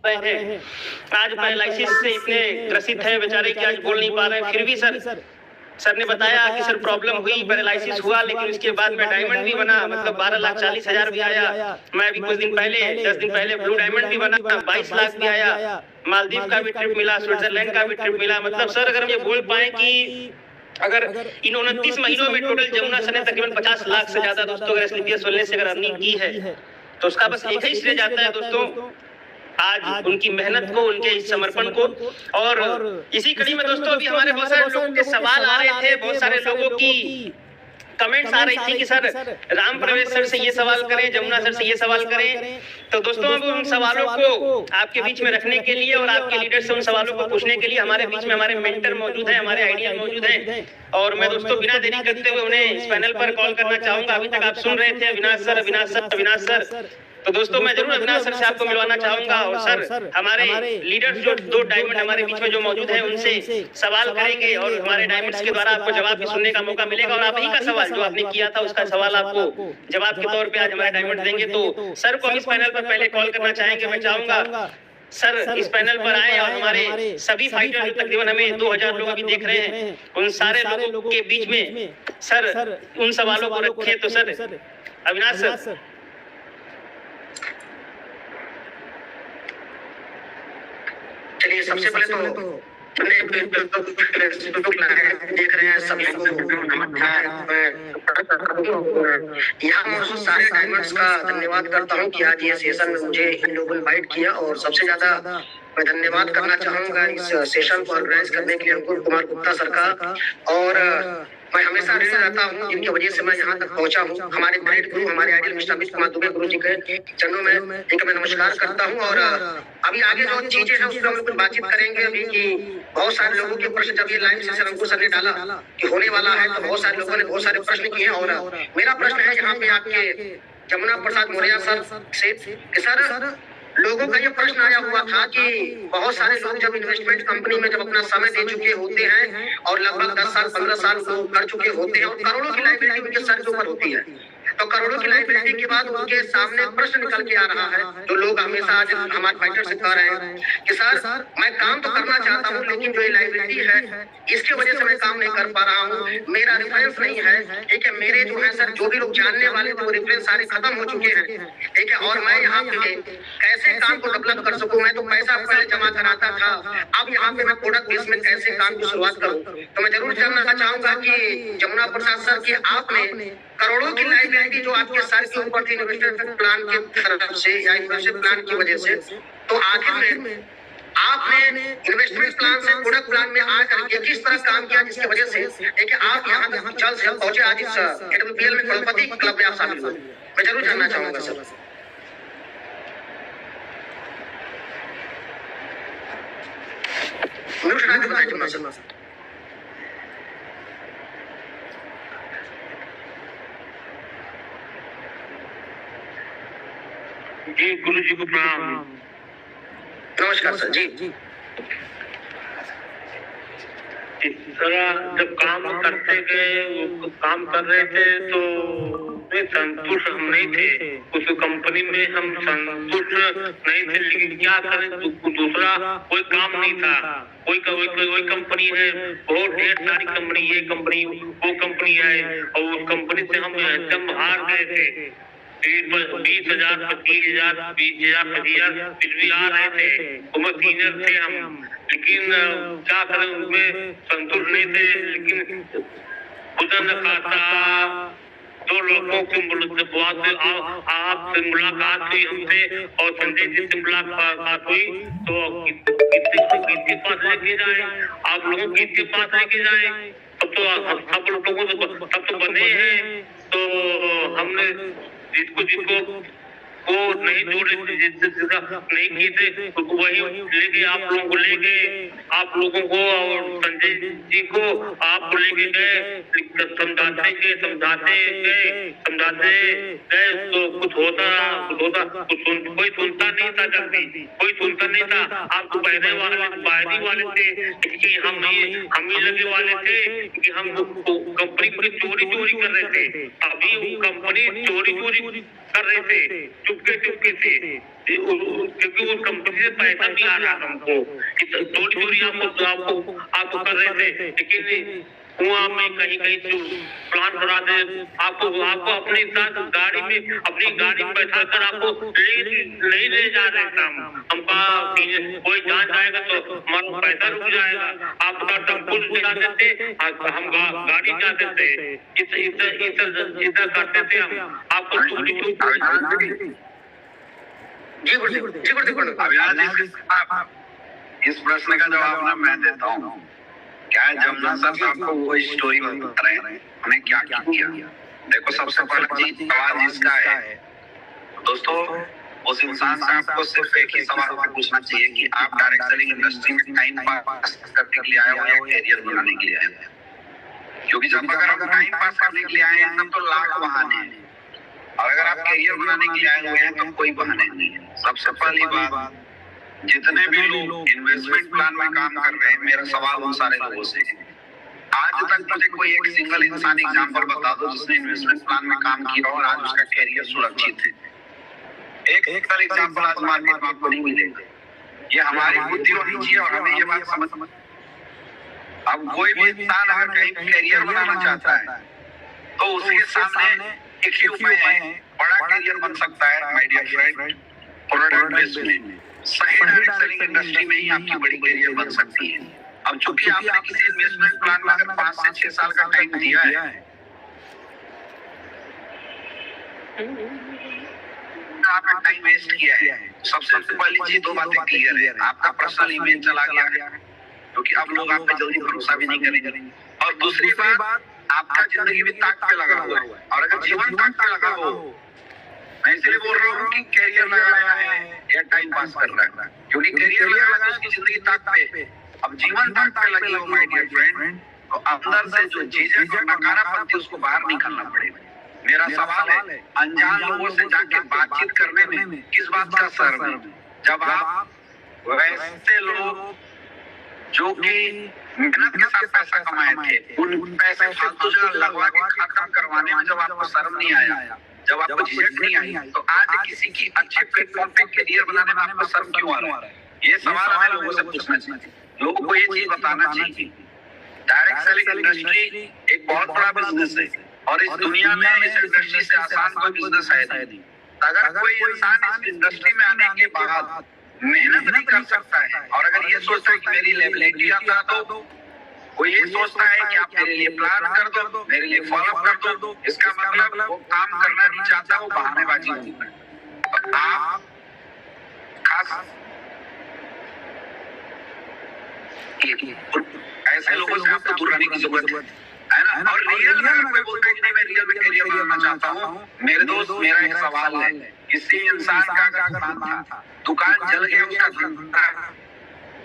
रहे हैं। आज पैरालिसिस से इतने ग्रसित है बेचारे कि आज बोल नहीं पा रहे हैं। फिर भी सर ने बताया कि सर प्रॉब्लम हुई, पैरालिसिस हुआ, लेकिन उसके बाद में डायमंड भी बना, मतलब 12,40,000 भी आया। मैं अभी कुछ दिन पहले 10 दिन पहले ब्लू डायमंड भी बना, 22 लाख भी आया। मालदीव का भी ट्रिप मिला, स्विट्जरलैंड का भी ट्रिप मिला। मतलब सर अगर हम ये बोल पाए कि अगर इन 29 महीनों में टोटल जमुना सर ने तकरीबन 50 लाख से ज्यादा दोस्तों अगर स्लीपियस वेलनेस से अगर अर्निंग की है, तो उसका बस एक ही श्रेय जाता है दोस्तों आज उनकी मेहनत को, उनके इस समर्पण को। और इसी कड़ी में दोस्तों अभी हमारे बहुत सारे लोगों के सवाल आ रहे थे, बहुत सारे लोगों की कमेंट्स आ रही थी कि सर राम प्रवेश सर से ये सवाल करें, जमुना सर से ये सवाल करें। तो दोस्तों अब उन सवालों को आपके बीच में रखने के लिए और आपके लीडर से उन सवालों को पूछने के लिए हमारे बीच में हमारे मेंटर मौजूद है, हमारे आइडिया मौजूद है। और मैं दोस्तों बिना देरी करते हुए उन्हें इस पैनल पर कॉल करना चाहूंगा। अभी तक आप सुन रहे थे अविनाश सर। तो दोस्तों मैं जरूर अविनाश सर से आपको मिलवाना चाहूंगा। और सर हमारे लीडर्स जो 2 डायमंड हमारे बीच में जो मौजूद है उनसे सवाल करेंगे और हमारे डायमंड्स के द्वारा आपको जवाब भी सुनने का मौका मिलेगा। और आप ही का सवाल जो आपने किया था उसका सवाल आपको जवाब के तौर पे आज हमारे डायमंड देंगे। तो सर को हम इस पैनल पर पहले कॉल करना चाहेंगे। मैं चाहूंगा सर इस पैनल पर आए और हमारे सभी फाइटर जो तकरीबन हमें 2000 लोग अभी देख रहे हैं उन सारे लोगों के बीच में सर उन सवालों को रखे। तो सर अविनाश सर चलिए सबसे पहले तो फेसबुक लाइव देख रहे हैं सभी को यहाँ मौजूद सारे डायमंड्स का धन्यवाद करता हूँ कि आज ये सेशन में मुझे इन लोगों ने इनवाइट किया, और सबसे ज्यादा मैं धन्यवाद करना चाहूंगा इस सेशन को ऑर्गेनाइज करने के लिए अंकुर कुमार गुप्ता सर का। और मैं हमेशा ऋणी रहता हूँ जिनकी वजह से मैं यहाँ तक पहुँचा हूँ। हमारे ग्रेट गुरु, हमारे आइडियल मिस्टर अमित कुमार दुबे गुरु जी के चरणों में इनका मैं नमस्कार करता हूँ। और अभी आगे जो चीजें हैं उसमें हम लोग कुछ बातचीत करेंगे अभी कि बहुत सारे लोगों के प्रश्न, जब ये लाइव सेशन अंकुर सर ने डाला कि होने वाला है तो बहुत सारे लोगों ने बहुत सारे प्रश्न किए। और मेरा प्रश्न है यहाँ पे आपके जमुना प्रसाद मौर्य सर से कि सर, लोगों का ये प्रश्न आया हुआ था कि बहुत सारे लोग जब इन्वेस्टमेंट कंपनी में जब अपना समय दे चुके होते हैं और लगभग 10 साल 15 साल वो कर चुके होते हैं और करोड़ों की लायबिलिटी उनके सर के ऊपर होती है, तो करोड़ों की लायबिलिटी के बाद उनके सामने प्रश्न निकल के आ रहा है जो लोग हमेशा आज हमारे फाइटर से कह रहे हैं कि सर मैं काम तो करना चाहता हूँ लेकिन जो ये लायबिलिटी है इसकी वजह से मैं काम नहीं कर पा रहा हूँ, मेरा रेफरेंस नहीं है, ठीक है, मेरे जो है सर जो भी लोग जानने वाले थे वो रेफरेंस सारे खत्म हो चुके हैं, ठीक है, और मैं यहाँ पे कैसे काम को डेवलप कर सकूं। मैं तो पैसा पहले जमा कराता था, अब यहाँ पे मैं प्रोडक्ट बेस में कैसे काम की शुरुआत करूं। तो मैं जरूर जानना चाहूंगा कि जमुना प्रसाद सर की आपने करोड़ों की लायबिलिटी जो आपके सर के ऊपर थी इन्वेस्टमेंट प्लान की तरफ से या इन्वेस्टमेंट प्लान की वजह से, तो आखिर में आपने इन्वेस्टमेंट प्लान से प्रोडक्ट प्लान में आकर के किस तरह काम किया जिसकी वजह से देखिए आप यहाँ तक जल्द से जल्द पहुंचे, आज इस AWPL में करोड़पति क्लब में आप शामिल हुए। मैं जरूर जानना चाहूंगा सर। जी गुरु जी को प्रणाम। नमस्कार सर जी। इस तरह जब काम करते गए, काम कर रहे थे तो संतुष्ट हम नहीं थे, उस कंपनी में हम संतुष्ट नहीं थे, लेकिन क्या करें दूसरा कोई काम नहीं था। कोई कंपनी है, बहुत ढेर सारी कंपनी, ये कंपनी वो कंपनी है, और उस कंपनी से हम एकदम हार गए थे। 20,000 25,000 20,000 फिर भी आ रहे थे, उम्र सीनियर थे हम, लेकिन क्या करें उसमें संतुष्ट नहीं थे। लेकिन खुदा न खाता 2 लोगों की आपसे मुलाकात हुई हमसे और संजय जी से मुलाकात हुई, तो किसके पास लेके जाए, आप लोगों किसके पास लेके जाए, तब तो सब लोगों तब तो बने हैं, तो हमने जिसको वो नहीं जोड़े नहीं की थे तो वही ले गए, आप लोगों को ले गए, आप लोगों को और संजय जी को आप लेके गए, समझाते गए तो कुछ होता कोई सुनता नहीं था, जल्दी कोई सुनता नहीं था। आप तो बाहरी वाले थे कि हम ही लगे वाले थे कि हम कंपनी पूरी चोरी कर रहे थे, अभी वो कंपनी चोरी कर रहे थे चुपके से, क्योंकि उस कंपनी से पैसा भी आ रहा हमको, चोरी आपको कर रहे थे, लेकिन कुआं में कहीं प्लान करा दे, आपको अपने साथ गाड़ी में अपनी गाड़ी में बैठा कर आपको नहीं ले जा रहे थे। हमका कोई जान जाएगा तो हमारा पैसा रुक जाएगा, आपका टेम्पो जा देते, हम गाड़ी जा देते, इधर करते थे हम आपको इस प्रश्न का जवाब ना मैं देता हूँ। क्या है, जमुना सर आपको वो स्टोरी बता रहे हैं उन्हें क्या किया। देखो सबसे पहले सवाल जिसका है दोस्तों, उस इंसान से आपको सिर्फ एक ही सवाल पूछना चाहिए कि आप डायरेक्ट सेलिंग इंडस्ट्री में टाइम पास करने के लिए आए हो या कैरियर बनाने के लिए आए हैं। क्योंकि जब अगर आप टाइम पास करने के लिए आए हैं तब तो लाख बहाने हैं, और अगर आप कैरियर बनाने के लिए आए हुए हैं तो कोई बहाने नहीं है। सबसे पहली बात, जितने भी लोग इन्वेस्टमेंट प्लान में काम कर रहे हैं, मेरा सवाल उन सारे लोगों से है, आज तक मुझे कोई एक सिंगल इंसान एग्जांपल बता दो जिसने इन्वेस्टमेंट प्लान में काम किया और आज उसका कैरियर सुरक्षित है। एक सिंगल एग्जांपल आज मार्केट में आपको नहीं मिलेगा। ये हमारी बुद्धि होनी चाहिए और हमें ये बात समझ। अब कोई भी इंसान अगर कहीं कैरियर बनाना चाहता है तो उसके सामने एक ही उपाय है, बड़ा कैरियर बन सकता है my dear friend, product base में। सही डायरेक्ट सेलिंग इंडस्ट्री में ही आपकी बड़ी कैरियर बन सकती है। अब चूंकि आपने किसी इन्वेस्टमेंट प्लान में अगर 5 से 6 साल का टाइम दिया है, आपने टाइम वेस्ट किया है। सबसे पहली चीज 2 बातें क्लियर है, आपका पर्सनल इमेज चला गया है, क्योंकि अब लोग आप पे जल्दी भरोसा भी नहीं करेंगे। और दूसरी बात, आपका जिंदगी भी ताक पे लगा हुआ है, और अगर जीवन ताक पे लगा हो, मैं इसलिए बोल रहा हूँ कि करियर लगाया है या टाइम पास कर रहा है, क्योंकि करियर लगा तो उसकी जिंदगी ताक पे, अब जीवन ताक पे लगी हो माय डियर फ्रेंड, तो अंदर से जो चीजें और नकारापन थी उसको बाहर निकालना पड़ेगा। मेरा सवाल है, अनजान लोगों से जाके बातचीत करने में किस बात का शर्म है, जब आप वैसे लोग जो कि मेहनत के साथ पैसा कमाए थे, उन पैसे फालतू जगह लगवा के खत्म करवाने में जब आपको शर्म नहीं आया, जब आपको झिझक नहीं आई, तो आज किसी की अच्छे प्लेटफॉर्म पे करियर बनाने में आपको शर्म क्यों आ रहा है? ये सवाल हमें लोगों से पूछना चाहिए, लोगों को ये चीज बताना चाहिए। डायरेक्ट सेलिंग इंडस्ट्री एक बहुत बड़ा बिजनेस है, और इस दुनिया में इस इंडस्ट्री से आसान कोई बिजनेस है नहीं। अगर कोई इंसान इस इंडस्ट्री में आने के बाद मेहनत नहीं कर सकता है, और अगर ये सोचता है कि मेरी लेवलिटी आता, तो वो ये सोचता है कि आप मेरे लिए प्लान कर दो, मेरे लिए फॉलो कर दो, इसका मतलब वो काम करना नहीं चाहता, वो बहानेबाजी करता है। तो आप खास ऐसे लोगों से आपको दूर रहने की जरूरत है ना। और रियल में कोई बोलता है कि नहीं मैं रियल में करियर बनाना चाहता हूँ, मेरे दोस्त मेरा एक सवाल है, किसी इंसान का अगर प्लान था, दुकान जल गया, उसका धंधा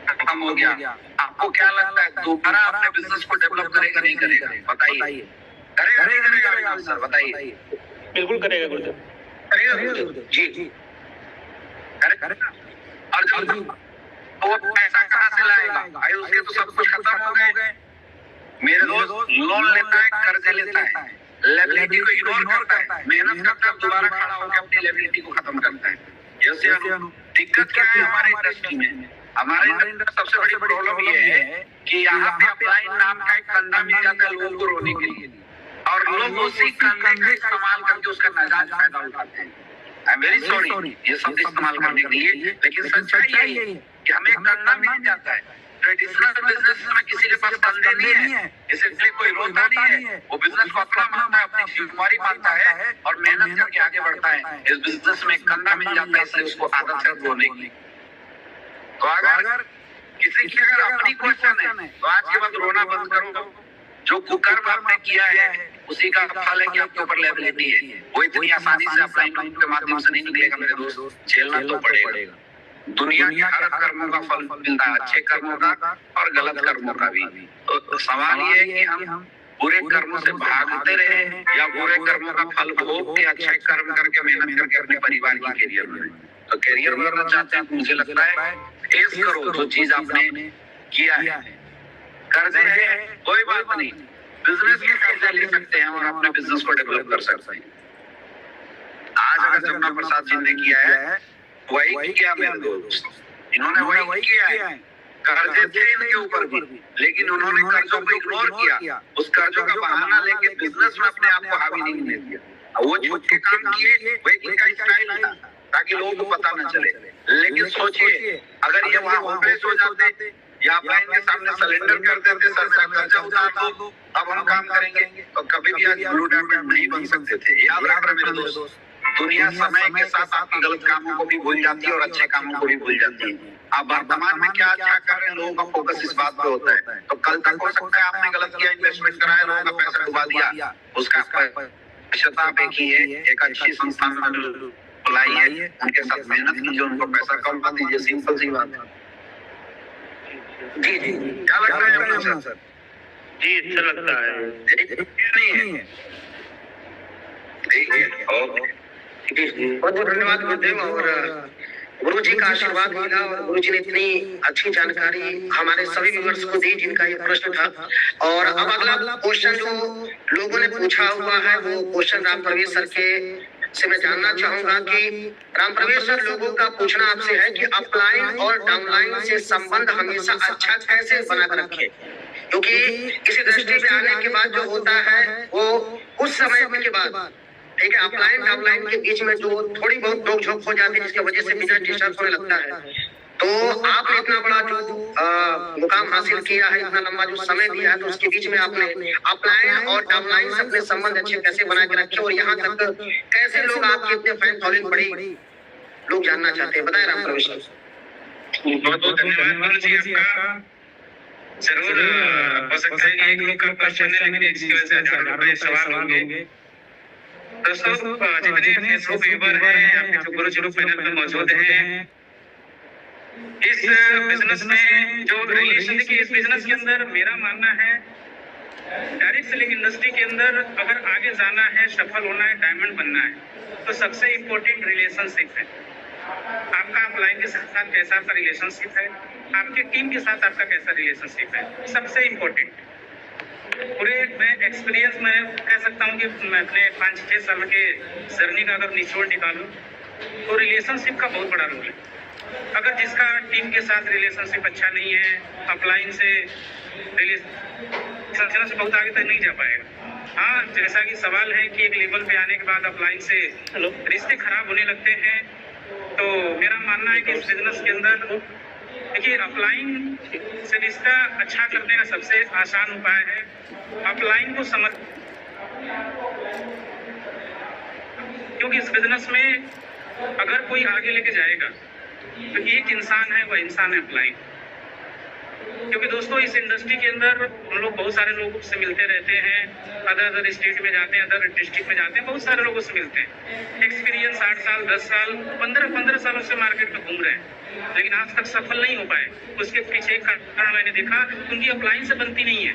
खत्म हो गया, आपको क्या लगता है दोबारा अपने बिजनेस को डेवलप करेगा नहीं करेगा? बताइए, करेगा नहीं करेगा सर? बताइए। बिल्कुल करेगा गुरुदेव, करेगा जी, करेगा। और जब वो पैसा कहाँ से लाएगा? भाई उसके तो सब कुछ खत्म हो गए। मेरे दोस्त लोन लेता है, कर्ज लेता है, लायबिलिटी को इग्नोर करता है, मेहनत करता है, दोबारा खड़ा होकर अपनी लायबिलिटी को खत्म करता है। जैसे दिक्कत क्या है हमारे इंडस्ट्री में? हमारे इंडस्ट्री सबसे बड़ी प्रॉब्लम ये है कि यहाँ पे अपलाइन नाम का एक कंधा मिल जाता है लोगों को रोने के लिए, और लोग उसी कंधे का इस्तेमाल करके उसका नाजायज फायदा उठाते हैं। आई एम वेरी सॉरी ये शब्द इस्तेमाल करने के लिए, लेकिन सच्चाई यही है कि हमें कंधा मिल जाता है। ट्रेडिशनल बिजनेस में किसी के पास कंधे नहीं है, इसलिए कोई रोता नहीं है, वो बिजनेस को अपना मानता है, अपनी जिम्मेदारी मानता है, और मेहनत करके आगे बढ़ता है। इस बिजनेस में कंधा मिल जाता है, इसलिए उसको आदत है रोने की। तो अगर किसी की अगर अपनी क्वेश्चन है, तो आज के बाद रोना बंद करो। जो कुकर्म आपने किया है उसी का फल है कि आपके ऊपर लायबिलिटी है। वो इतनी आसानी से अपलाइन लोन के माध्यम से नहीं निकलेगा मेरे दोस्त, झेलना तो पड़ेगा। दुनिया के हर कर्मों का फल मिलता है, अच्छे कर्मों का और गलत कर्मों का भी। तो सवाल ये है कि हम बुरे कर्मों से भागते रहे या बुरे कर्मों का फल भोग के अच्छे कर्म करके मेहनत करके अपने परिवार की करियर बनाए। तो करियर बनाना चाहते हैं, मुझे लगता है फेस करो जो चीज आपने किया है। कर्ज है कोई बात नहीं, बिजनेस में कर्जा ले सकते हैं और अपने बिजनेस को डेवलप कर सकते हैं। आज अगर जमुना प्रसाद जी ने किया है वही किया मेरे दोस्त, इन्होंने वही किया है। कर्जे थे इनके ऊपर भी, लेकिन उन्होंने कर्जों को इग्नोर किया, उस कर्जों का बहाना लेके बिजनेस में अपने आप को हावी नहीं होने दिया। वो छुप के काम किए, वही इनका स्टाइल था ताकि लोगों को पता न चले। लेकिन सोचिए अगर ये वहाँ होपलेस हो जाते या अपलाइन के सामने सरेंडर कर देते, सर मेरा कर्जा उतार दो अब हम काम करेंगे, तो कभी भी आज ब्लू डायमंड नहीं बन सकते थे। याद रखना मेरे दोस्त, दुनिया समय के साथ आपके गलत कामों को भी भूल जाती है और अच्छे कामों को भी भूल जाती है। आप वर्तमान में क्या अच्छा कर रहे हैं, लोगों का फोकस इस बात पे होता है। तो कल तक हो सकता है आपने गलत किया, इन्वेस्टमेंट कराया, लोगों का पैसा डुबा दिया, उसका पश्चाताप एक ही है, एक अच्छी संस्थान में बुलाइए, उनके साथ मेहनत कीजिए, उनको पैसा कम कर दीजिए, सिंपल सी बात है। जी जी क्या लगता है आपको सर? जी अच्छा लगता है। नहीं है ठीक है, ओके बहुत बहुत धन्यवाद गुरुदेव, और गुरु जी का आशीर्वाद मिला और गुरु जी ने इतनी अच्छी जानकारी हमारे सभी व्यूअर्स को दी जिनका ये प्रश्न था। और अब अगला क्वेश्चन जो लोगों ने पूछा हुआ है वो क्वेश्चन राम प्रवेश सर के से मैं जानना चाहूंगा कि राम प्रवेश सर, लोगों का पूछना आपसे है कि अपलाइन और डाउनलाइन से संबंध हमेशा अच्छा कैसे बना कर रखें, क्योंकि इस दृष्टि में आने के बाद जो होता है वो कुछ समय के बाद ठीक है अपलाइन डाउनलाइन के बीच में जो थोड़ी बहुत नोक झोंक हो जाती है जिसकी वजह से बिजनेस डिस्टर्ब होने लगता है। तो आपने इतना बड़ा जो मुकाम हासिल किया है, इतना लंबा जो समय दिया है, तो उसके बीच में आपने अपलाइन और डाउनलाइन से अपने संबंध अच्छे कैसे बना के रखे और यहाँ तक कैसे लोग आपके इतने फैन फॉलोइंग बढ़ी, लोग जानना चाहते हैं। बताएं राम प्रवेश। बहुत बहुत धन्यवाद गुरु जी आपका। जरूर हो सकता है कि एक लोग का क्वेश्चन है, लेकिन इसकी वजह से हजारों रुपए सवाल होंगे। दोस्तों जितने फेसबुक व्यूवर हैं या फिर जो गुरु जी लोग पैनल में मौजूद हैं, इस बिजनेस में जो रिलेशन, देखिए इस बिजनेस के अंदर मेरा मानना है डायरेक्ट सेलिंग इंडस्ट्री के अंदर अगर आगे जाना है, सफल होना है, डायमंड बनना है, तो सबसे इम्पोर्टेंट रिलेशनशिप है। आपका अपलाइन के साथ कैसा आपका रिलेशनशिप है, आपके टीम के साथ आपका कैसा रिलेशनशिप है, सबसे इम्पोर्टेंट। पूरे मैं एक्सपीरियंस में कह सकता हूँ कि मैं अपने 5-6 साल के जर्नी का अगर निचोड़ निकालूं तो रिलेशनशिप का बहुत बड़ा रोल है। अगर जिसका टीम के साथ रिलेशनशिप अच्छा नहीं है, अपलाइन से रिलेशन से बहुत आगे तक नहीं जा पाएगा। हाँ, जैसा कि सवाल है कि एक लेवल पे आने के बाद अपलाइन से रिश्ते खराब होने लगते हैं, तो मेरा मानना है कि इस बिजनेस के अंदर देखिए अपलाइन से रिश्ता अच्छा करने का सबसे आसान उपाय है अपलाइन को समझ, क्योंकि इस बिजनेस में अगर कोई आगे लेके जाएगा तो एक इंसान है, वह इंसान है अपलाइन। क्योंकि दोस्तों इस इंडस्ट्री के अंदर हम लोग बहुत सारे लोगों से मिलते रहते हैं, अदर स्टेट में जाते हैं, अदर डिस्ट्रिक्ट में जाते हैं, बहुत सारे लोगों से मिलते हैं। एक्सपीरियंस 8 साल 10 साल 15 सालों से मार्केट में घूम रहे हैं, लेकिन आज तक सफल नहीं हो पाए। उसके पीछे एक कारण मैंने देखा, उनकी अपलाइन से बनती नहीं है।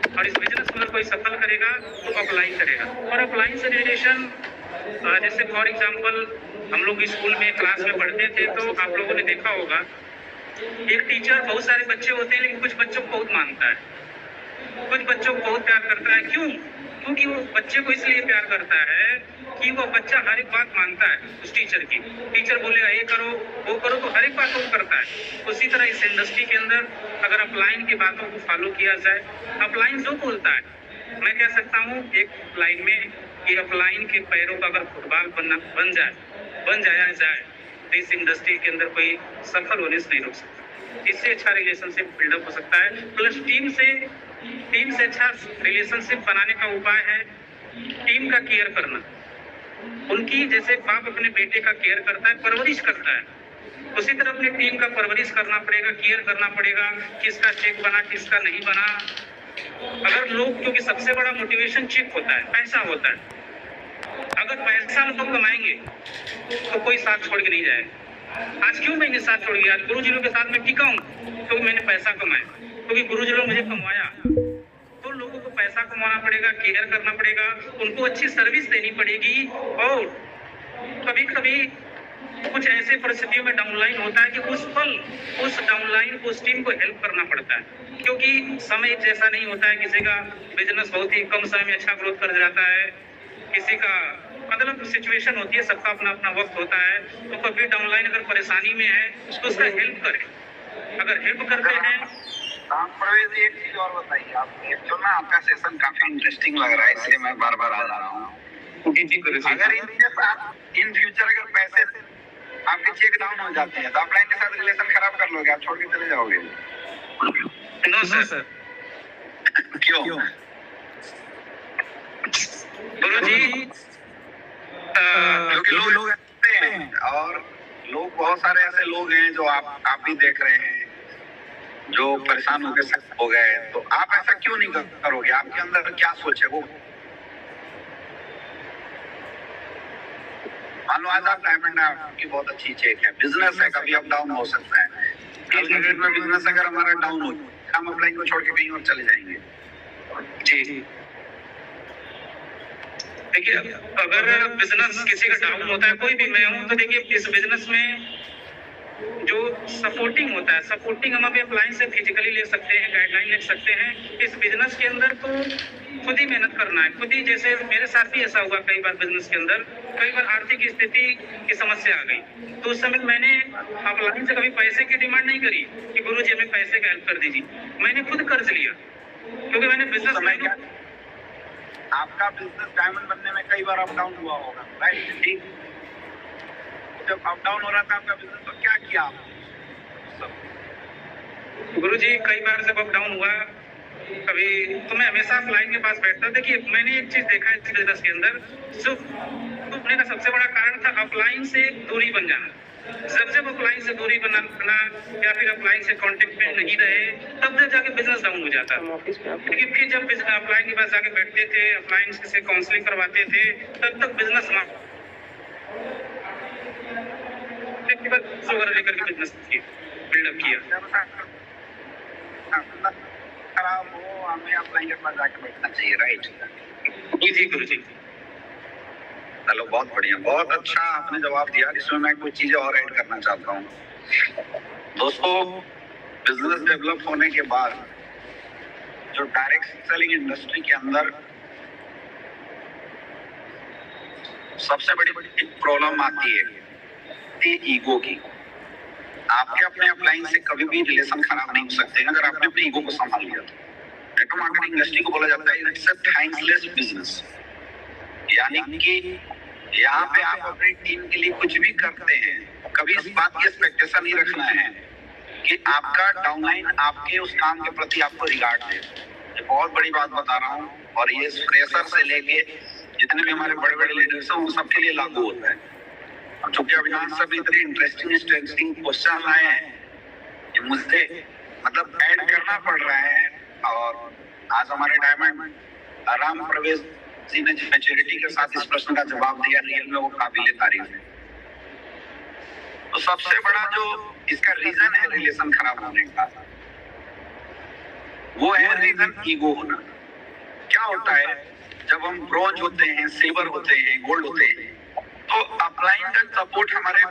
और इस बिजनेस में कोई सफल करेगा तो अपलाइन करेगा। और अपलाइन से रिलेशन, जैसे फॉर एग्जाम्पल हम लोग स्कूल में क्लास में पढ़ते थे, तो आप लोगों ने देखा होगा एक टीचर, बहुत सारे बच्चे होते हैं लेकिन कुछ बच्चों को बहुत मानता है, कुछ बच्चों को बहुत प्यार करता है। क्यों? क्योंकि वो बच्चे को इसलिए प्यार करता है कि वो बच्चा हर एक बात मानता है उस टीचर की। टीचर बोलेगा ये करो वो करो तो हर एक बात वो करता है। उसी तरह इस इंडस्ट्री के अंदर अगर अपलाइन की बातों को फॉलो किया जाए, अपलाइन जो बोलता है, मैं कह सकता हूँ एक लाइन में कि अपलाइन के पैरों का अगर फुटबॉल बन जाया जाए तो इस इंडस्ट्री के अंदर कोई सफल होने से नहीं रोक सकता। इससे अच्छा रिलेशनशिप बिल्डअप हो सकता है। प्लस टीम से अच्छा रिलेशनशिप बनाने का उपाय है टीम का केयर करना। उनकी जैसे बाप अपने बेटे का केयर करता है, परवरिश करता है, उसी तरह अपनी टीम का परवरिश करना पड़ेगा, केयर करना पड़ेगा, किसका चेक बना किसका नहीं बना। अगर लोग, क्योंकि सबसे बड़ा मोटिवेशन चेक होता है, पैसा होता है। अगर पैसा लोग कमाएंगे तो कोई साथ छोड़ के नहीं जाएगा। आज क्यों मैंने साथ छोड़ गया? आज गुरु जी लोग के साथ में टिका हूँ क्योंकि मैंने पैसा कमाया, क्योंकि गुरु जी लोग मुझे कमाया। तो लोगों को पैसा कमाना पड़ेगा, केयर करना पड़ेगा, उनको अच्छी सर्विस देनी पड़ेगी। और कभी कभी कुछ ऐसे परिस्थितियों में डाउनलाइन होता है कि उस डाउनलाइन को, उस टीम को हेल्प करना पड़ता है, क्योंकि समय एक जैसा नहीं होता है। किसी का बिजनेस बहुत ही कम समय में अच्छा ग्रोथ कर जाता है, किसी का मतलब सिचुएशन होती है, सबका अपना अपना वक्त होता है। तो कभी डाउनलाइन अगर परेशानी में है तो उसका हेल्प करें। अगर हेल्प करते हैं। प्रवेश जी, एक चीज और बताइए, आप जो ना आपका सेशन काफी इंटरेस्टिंग लग रहा है, इसलिए मैं बार बार आ रहा हूँ। अगर इनके साथ इन फ्यूचर अगर पैसे आपके चेक डाउन हो जाते हैं तो अपलाइन के साथ रिलेशन खराब कर लोगे, आप छोड़ के चले जाओगे? No sir. क्यों? गुरु जी, क्योंकि लोग ऐसे हैं, और लोग बहुत सारे ऐसे लोग हैं जो आप भी देख रहे हैं, जो परेशान हो गए। तो आप ऐसा क्यों नहीं करोगे? आपके अंदर क्या सोच है? वो मान लो आज आप डायमंड, आपकी बहुत अच्छी चेक है, बिजनेस है, कभी अप डाउन हो सकता है। कल के डेट में बिजनेस अगर हमारा डाउन हो, हम अपलाइन को छोड़ के कहीं और चले जाएंगे। जी देखिए, अगर बिजनेस किसी का डाउन होता है, कोई भी मैं हूँ, तो देखिए इस बिजनेस में जो सपोर्टिंग होता है, सपोर्टिंग हम अभी अपलाइन से फिजिकली ले सकते हैं, गाइडलाइन ले सकते हैं। इस बिजनेस के अंदर तो खुद ही मेहनत करना है, खुद ही। जैसे मेरे साथ भी ऐसा हुआ कई बार बिजनेस के अंदर, कई बार आर्थिक स्थिति की समस्या आ गई, तो उस समय मैंने अपलाइन से कभी पैसे की डिमांड नहीं करी कि गुरु जी हमें पैसे का हेल्प कर दीजिए। मैंने खुद कर्ज लिया, क्योंकि मैंने बिजनेस, आपका बिजनेस डायमंड बनने में कई बार अप डाउन हुआ होगा, राइट? जब अप डाउन हो रहा था आपका बिजनेस, तो क्या किया? गुरुजी कई बार जब अप डाउन हुआ कभी तो मैं हमेशा ऑफलाइन के पास बैठता। देखिए मैंने एक चीज देखा है इस बिजनेस के अंदर, जो टूटने का सबसे बड़ा कारण था ऑफलाइन से दूरी बन जाना। जब ऑफलाइन से दूरी बनाना या फिर ऑफलाइन से कांटेक्ट में नहीं रहे तब तक जाके बिजनेस डाउन हो जाता। लेकिन फिर जब ऑफलाइन के पास जाके बैठते थे, ऑफलाइन से काउंसलिंग करवाते थे, तब तक बिजनेस लेकर के बिजनेस बिल्डअप किया। खराब हो हमें ऑफलाइन के पास जाके बैठना चाहिए, राइट? जी गुरुजी। चलो बहुत बढ़िया, बहुत अच्छा आपने जवाब दिया। इसमें मैं कुछ चीजें और ऐड करना चाहता हूँ। दोस्तों, बिजनेस डेवलप होने के बाद जो डायरेक्ट सेलिंग इंडस्ट्री के अंदर सबसे बड़ी प्रॉब्लम आती है ईगो की। आपके अपने अपलाइन से कभी भी रिलेशन खराब नहीं हो सकते अगर आपने अपने ईगो को संभाल लिया। नेटवर्क मार्केटिंग इंडस्ट्री को बोला जाता है इट्स अ थैंक्सलेस बिजनेस, यानी कि यहाँ पे आप अपनी टीम के लिए कुछ भी करते हैं, कभी इस बात की एक्सपेक्टेशन नहीं रखना है कि आपका डाउनलाइन आपके उस काम के प्रति आपको रिगार्ड दे। ये बहुत बड़ी बात बता रहा हूँ, और ये फ्रेशर से लेके जितने भी हमारे बड़े बड़े लीडर्स हैं उन सबके लिए लागू होता है। अब चूंकि अविनाश सब इतने इंटरेस्टिंग क्वेश्चन आए हैं कि मुझे मतलब ऐड करना पड़ रहा है, और आज हमारे डायमंड राम प्रवेश जी ने मैच्योरिटी के साथ इस प्रश्न का जवाब दिया, रियल में वो काबिले तारीफ है। तो सबसे बड़ा जो इसका रीजन है रिलेशन खराब होने का, वो है रीजन ईगो होना। क्या होता है जब हम ब्रॉन्ज होते हैं, सिल्वर होते हैं, गोल्ड होते हैं, तो अपलाइन का सपोर्ट हमारे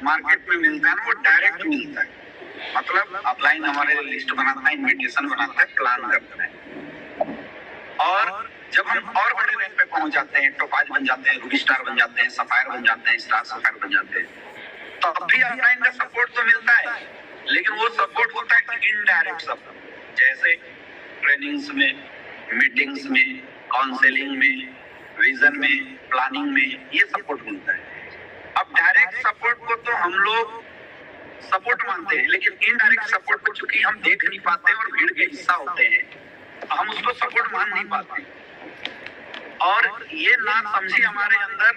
मार्केट में मिलता है ना, वो डायरेक्ट मिलता है। मतलब अपलाइन हमारे लिए लिस्ट बनाता है, इन्विटेशन बनाता है, प्लान करता है, और जब हम और बड़े रैंक पे पहुंच जाते हैं, टॉपाज बन जाते हैं, रूबी स्टार बन जाते हैं, सफायर बन जाते हैं, स्टार सफायर बन जाते हैं, तो अब भी अपलाइन का सपोर्ट तो मिलता है, लेकिन वो सपोर्ट होता है इनडायरेक्ट सपोर्ट। जैसे ट्रेनिंग्स में, मीटिंग्स में, काउंसलिंग में, विजन में, प्लानिंग में, ये सपोर्ट मिलता है। अब डायरेक्ट सपोर्ट को तो हम लोग सपोर्ट मानते हैं, लेकिन इनडायरेक्ट सपोर्ट को चूंकि हम देख नहीं पाते और भीड़ के हिस्सा होते हैं, तो हम उसको सपोर्ट मान नहीं पाते, और ये ना समझी हमारे अंदर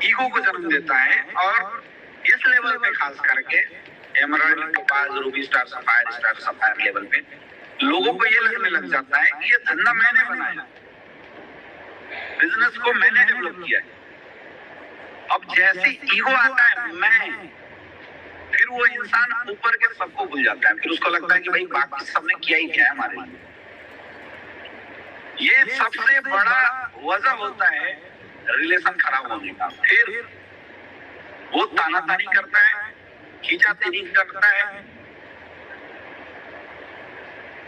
ईगो को जन्म देता है। और इस लेवल पे खास करके emerald, topaz, Ruby star, sapphire, star sapphire level पे लोगों को ये लगने लग जाता है कि ये धंधा मैंने बनाया, बिजनेस को मैंने डेवलप किया है। अब जैसी ईगो आता है मैं, फिर वो इंसान ऊपर के सबको भूल जाता है, फिर उसको लगता है कि भाई बाकी सबने किया ही क्या है हमारे लिए। ये सबसे बड़ा वजह होता है रिलेशन खराब होने का। फिर वो तानातानी करता है, खींचातानी करता है।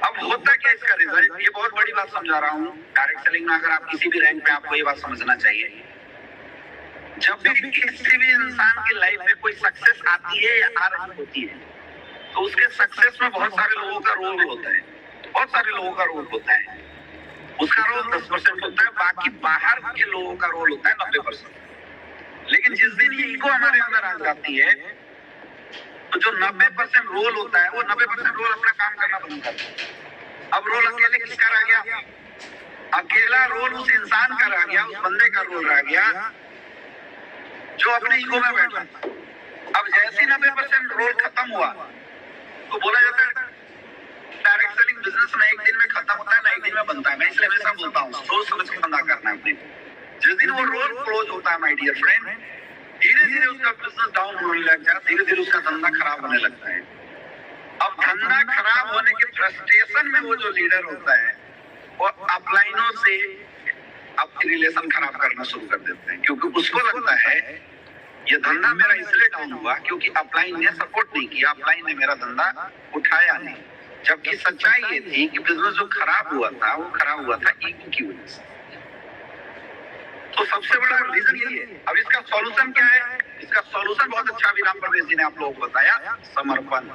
अब होता क्या इसका रिजल्ट, ये बहुत बड़ी बात समझा रहा हूँ। डायरेक्ट सेलिंग में अगर आप किसी भी रैंक पे, आपको ये बात समझना चाहिए, जब भी किसी भी इंसान की लाइफ में कोई सक्सेस आती है या आ रही होती है, तो उसके सक्सेस में बहुत सारे लोगों का रोल होता है, बहुत सारे लोगों का रोल होता है। उसका रोल 10% होता है, बाकी बाहर के लोगों का रोल होता है 90%। लेकिन जिस दिन ये ईगो हमारे अंदर आ जाती है, तो जो 90% रोल होता है, वो 90% रोल अपना काम करना बंद करता है। अब रोल अकेले किसका रह गया? अकेला रोल उस इंसान का रह गया, उस बंदे का रोल रह गया जो अपने ईगो में बैठा। अब जैसे 90% रोल खत्म हुआ, तो बोला जाता है डायरेक्ट सेलिंग बिजनेस में एक दिन में खत्म होता है ना, एक दिन में बनता है। मैं इसलिए हमेशा बोलता हूँ सोच समझ के धंधा करना है अपने। जिस दिन वो रोल क्लोज होता है माय डियर फ्रेंड, धीरे धीरे उसका बिजनेस डाउन होने लग जाता है, धीरे धीरे उसका धंधा खराब होने लगता है। अब धंधा खराब होने के फ्रस्ट्रेशन में वो जो लीडर होता है, वो अपलाइनों से अपनी रिलेशन खराब करना शुरू कर देते हैं, क्योंकि उसको लगता है ये धंधा मेरा इसलिए डाउन हुआ क्योंकि अपलाइन ने सपोर्ट नहीं किया, अपलाइन ने मेरा धंधा उठाया नहीं। जबकि सच्चाई ये थी कि बिजनेस जो खराब हुआ था, वो खराब हुआ था ईगो की वजह से। तो सबसे बड़ा रीजन यही है। अब इसका सॉल्यूशन क्या है? इसका सॉल्यूशन बहुत अच्छा विराम प्रवेश जी ने आप लोगों को बताया, समर्पण।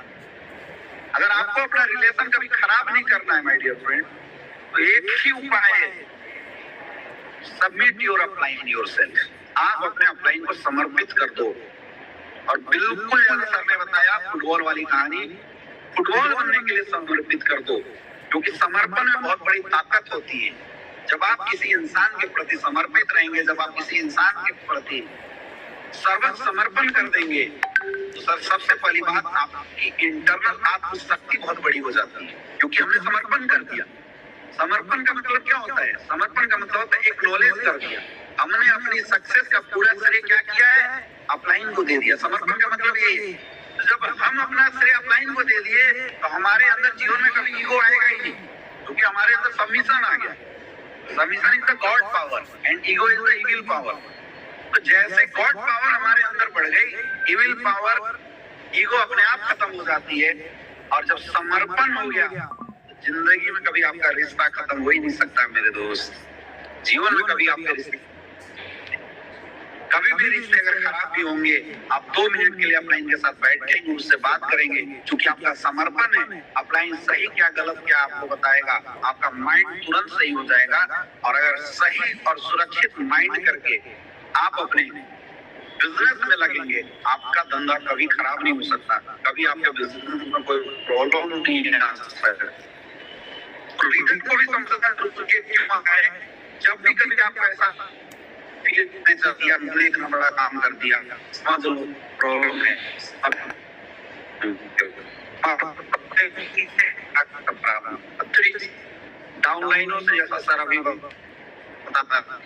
अगर आपको अपना रिलेशन कभी खराब नहीं करना है माय डियर फ्रेंड, तो एक ही उपाय है, सबमिट योर अपलाइन योरसेल्फ। आप अपने अपलाइन को समर्पित कर दो। और बिल्कुल जैसा सर ने बताया फुटबॉल वाली कहानी, फुटबॉल बनने के लिए समर्पित कर दो, क्योंकि समर्पण में बहुत बड़ी ताकत होती है। जब आप किसी इंसान के प्रति समर्पित रहेंगे, जब आप किसी इंसान के प्रति सर्वस्व समर्पण कर देंगे, तो सर सबसे पहली बात आपकी इंटरनल आत्मशक्ति बहुत बड़ी हो जाती है, क्योंकि हमने समर्पण कर दिया। समर्पण का मतलब क्या होता है? समर्पण का मतलब होता है एक्नॉलेज कर दिया। हमने अपनी सक्सेस का पूरा श्रेय क्या किया है? अपलाइन को दे दिया। समर्पण का मतलब यही है। जब हम अपना श्रेय अपलाइन को दे दिए तो हमारे अंदर जीवन में कभी ईगो आएगा ही नहीं, क्योंकि हमारे अंदर सबमिशन आ गया। Submission is the God power and ego is the evil power. तो जैसे गॉड पावर हमारे अंदर बढ़ गई, इविल पावर, ईगो अपने आप खत्म हो जाती है। और जब समर्पण हो गया, जिंदगी में कभी आपका रिश्ता खत्म हो ही नहीं सकता मेरे दोस्त। जीवन में कभी आपके रिश्ते, कभी भी रिश्ते अगर खराब भी होंगे, आप 2 मिनट के लिए अपलाइन के साथ बैठेंगे, उससे बात करेंगे, क्योंकि आपका समर्पण है। अपलाइन सही क्या गलत क्या आपको बताएगा, आपका माइंड तुरंत सही हो जाएगा। और अगर सही और सुरक्षित माइंड करके आप अपने बिजनेस में लगेंगे, आपका धंधा कभी खराब नहीं हो सकता, कभी आपके बिजनेस में कोई प्रॉब्लम नहीं है। रीजन को भी समझता है, जब भी कभी आप ऐसा इतना बड़ा काम कर दिया, समझ लो प्रॉब्लम है। डाउनलाइनों से जैसा सर अभी बताता था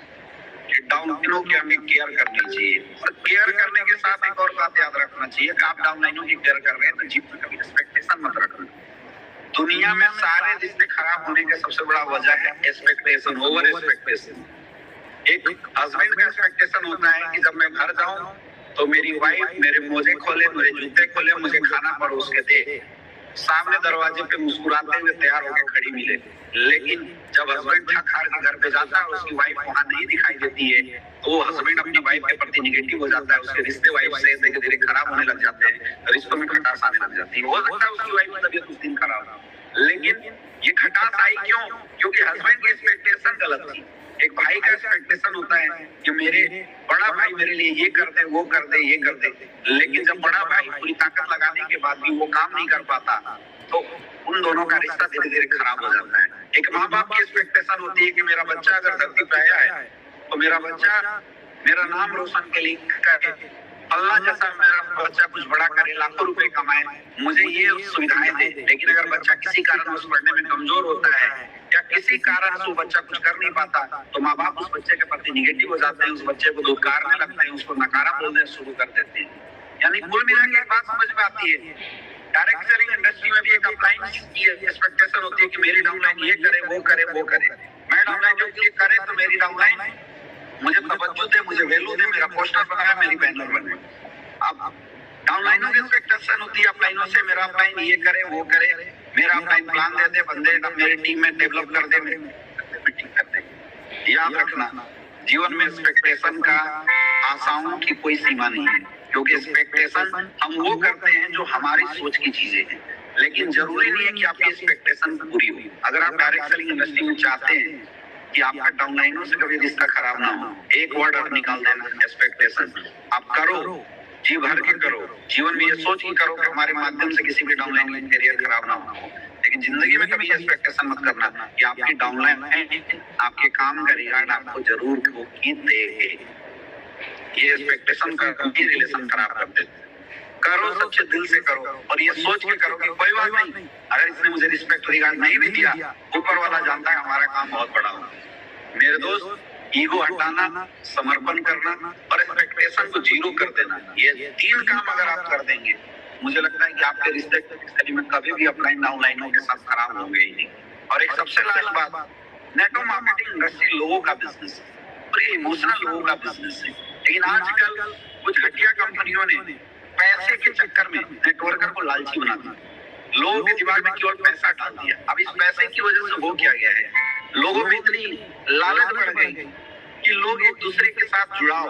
कि डाउनलाइनों की हमें केयर करनी चाहिए, और केयर करने के साथ एक और बात याद रखना चाहिए कि आप डाउनलाइनों की केयर कर रहे हैं तो जीवन में कभी एक्सपेक्टेशन मत रखना। दुनिया में सारे रिश्ते खराब होने का सबसे बड़ा वजह है एक्सपेक्टेशन, ओवर एक्सपेक्टेशन। एक हस्बैंड का एक्सपेक्टेशन होता है कि जब मैं घर जाऊं तो मेरी वाइफ मेरे मोजे खोले, मेरे जूते खोले, मुझे खाना परोस के दे, सामने दरवाजे पे मुस्कुराते हुए तैयार होकर खड़ी मिले। लेकिन जब हस्बैंड थक हार के घर पे जाता है, उसकी वाइफ वहां नहीं दिखाई देती है, तो वो हस्बैंड अपनी वाइफ के प्रति निगेटिव हो जाता है, उसके रिश्ते वाइफ से धीरे धीरे खराब होने लग जाते हैं, रिश्तों में खटास आने लग जाती है। हो सकता है उसकी वाइफ की तबीयत उस दिन खराब हो, लेकिन ये खटास आई क्यों? क्योंकि हस्बैंड की एक्सपेक्टेशन गलत थी। एक भाई का एक्सपेक्टेशन होता है कि मेरे बड़ा भाई मेरे लिए ये कर दे, वो कर दे, ये कर दे, लेकिन जब बड़ा भाई पूरी ताकत लगाने के बाद भी वो काम नहीं कर पाता, तो उन दोनों का रिश्ता धीरे धीरे खराब हो जाता है। एक माँ बाप की एक्सपेक्टेशन होती है कि मेरा बच्चा अगर धरती पे आया है तो मेरा बच्चा मेरा नाम रोशन के लिए करे, अल्लाह जैसा मेरा बच्चा कुछ बड़ा करे, लाखों रुपए कमाए, मुझे ये सुविधाएं दे। लेकिन अगर बच्चा किसी कारण उस पढ़ने में कमजोर होता है या किसी कारण से वो बच्चा कुछ कर नहीं पाता, तो माँ बाप उस बच्चे के प्रति निगेटिव हो जाते हैं, उस बच्चे को धुतकारने लगते हैं, उसको नकारा बोलने शुरू कर देते हैं। यानी कुल मिला के एक बात समझ में आती है, डायरेक्ट सेलिंग इंडस्ट्री में भी एक अपलाइन की एक्सपेक्टेशन होती है कि मेरी डाउनलाइन ये करे, वो करे, वो करे। मैं डाउनलाइन जो ये करे तो मेरी डाउनलाइन मुझे तवज्जो दे, मुझे वैल्यू दे, मेरा पोस्टर बनाए, मेरी बैनर बने। अब डाउनलाइनों की एक्सपेक्टेशन होती है अपलाइनों से, मेरा अपलाइन ये करे, वो करे, मेरा अपलाइन प्लान दे दे, बंदे मेरी टीम में डेवलप कर दे, मीटिंग कर दे। याद रखना, जीवन में एक्सपेक्टेशन का आशाओं की कोई सीमा नहीं है, क्योंकि एक्सपेक्टेशन हम वो करते हैं जो हमारी सोच की चीजें हैं, लेकिन जरूरी नहीं है कि आपकी एक्सपेक्टेशन पूरी हो। अगर आप डायरेक्ट सेलिंग इंडस्ट्री में चाहते हैं कि आपका डाउनलाइनों से कभी रिश्ता खराब ना हो, एक वर्ड आप निकाल देना, एक्सपेक्टेशन। आप करो, जी भर के करो, जीवन में ये सोच के करो कि हमारे माध्यम से किसी भी डाउनलाइन का करियर खराब ना हो। लेकिन जिंदगी में कभी एक्सपेक्टेशन मत करना कि आपकी डाउनलाइन आपके काम का रिगार्ड आपको जरूर देंगे। ये एक्सपेक्टेशन का कभी रिलेशन खराब कर देते। करो, सच्चे दिल से करो, और ये सोच के करो कि कोई बात नहीं, अगर इसने मुझे रिस्पेक्ट रिगार्ड नहीं भी दिया, ऊपर वाला जानता है हमारा काम बहुत बड़ा हो। मेरे दोस्त, ईगो हटाना, समर्पण करना और एक्सपेक्टेशन को जीरो कर देना, ये 3 काम अगर आप कर देंगे, मुझे लगता है कि आपके रिश्ते में कभी भी अपलाइन डाउनलाइनों के साथ खराब होंगे ही नहीं। और एक सबसे लास्ट बात, नेटवर्क मार्केटिंग इंडस्ट्री लोगों का बिजनेस है, और ये इमोशनल लोगों का बिजनेस है। लेकिन आजकल कुछ घटिया कंपनियों ने पैसे के चक्कर में नेटवर्कर को लालची बना दिया, लोगों के दिमाग में केवल पैसा डाल दिया। अब इस पैसे की वजह से वो क्या गया है, लोगों में इतनी लालच बढ़ गई कि लोग एक दूसरे के साथ जुड़ाव,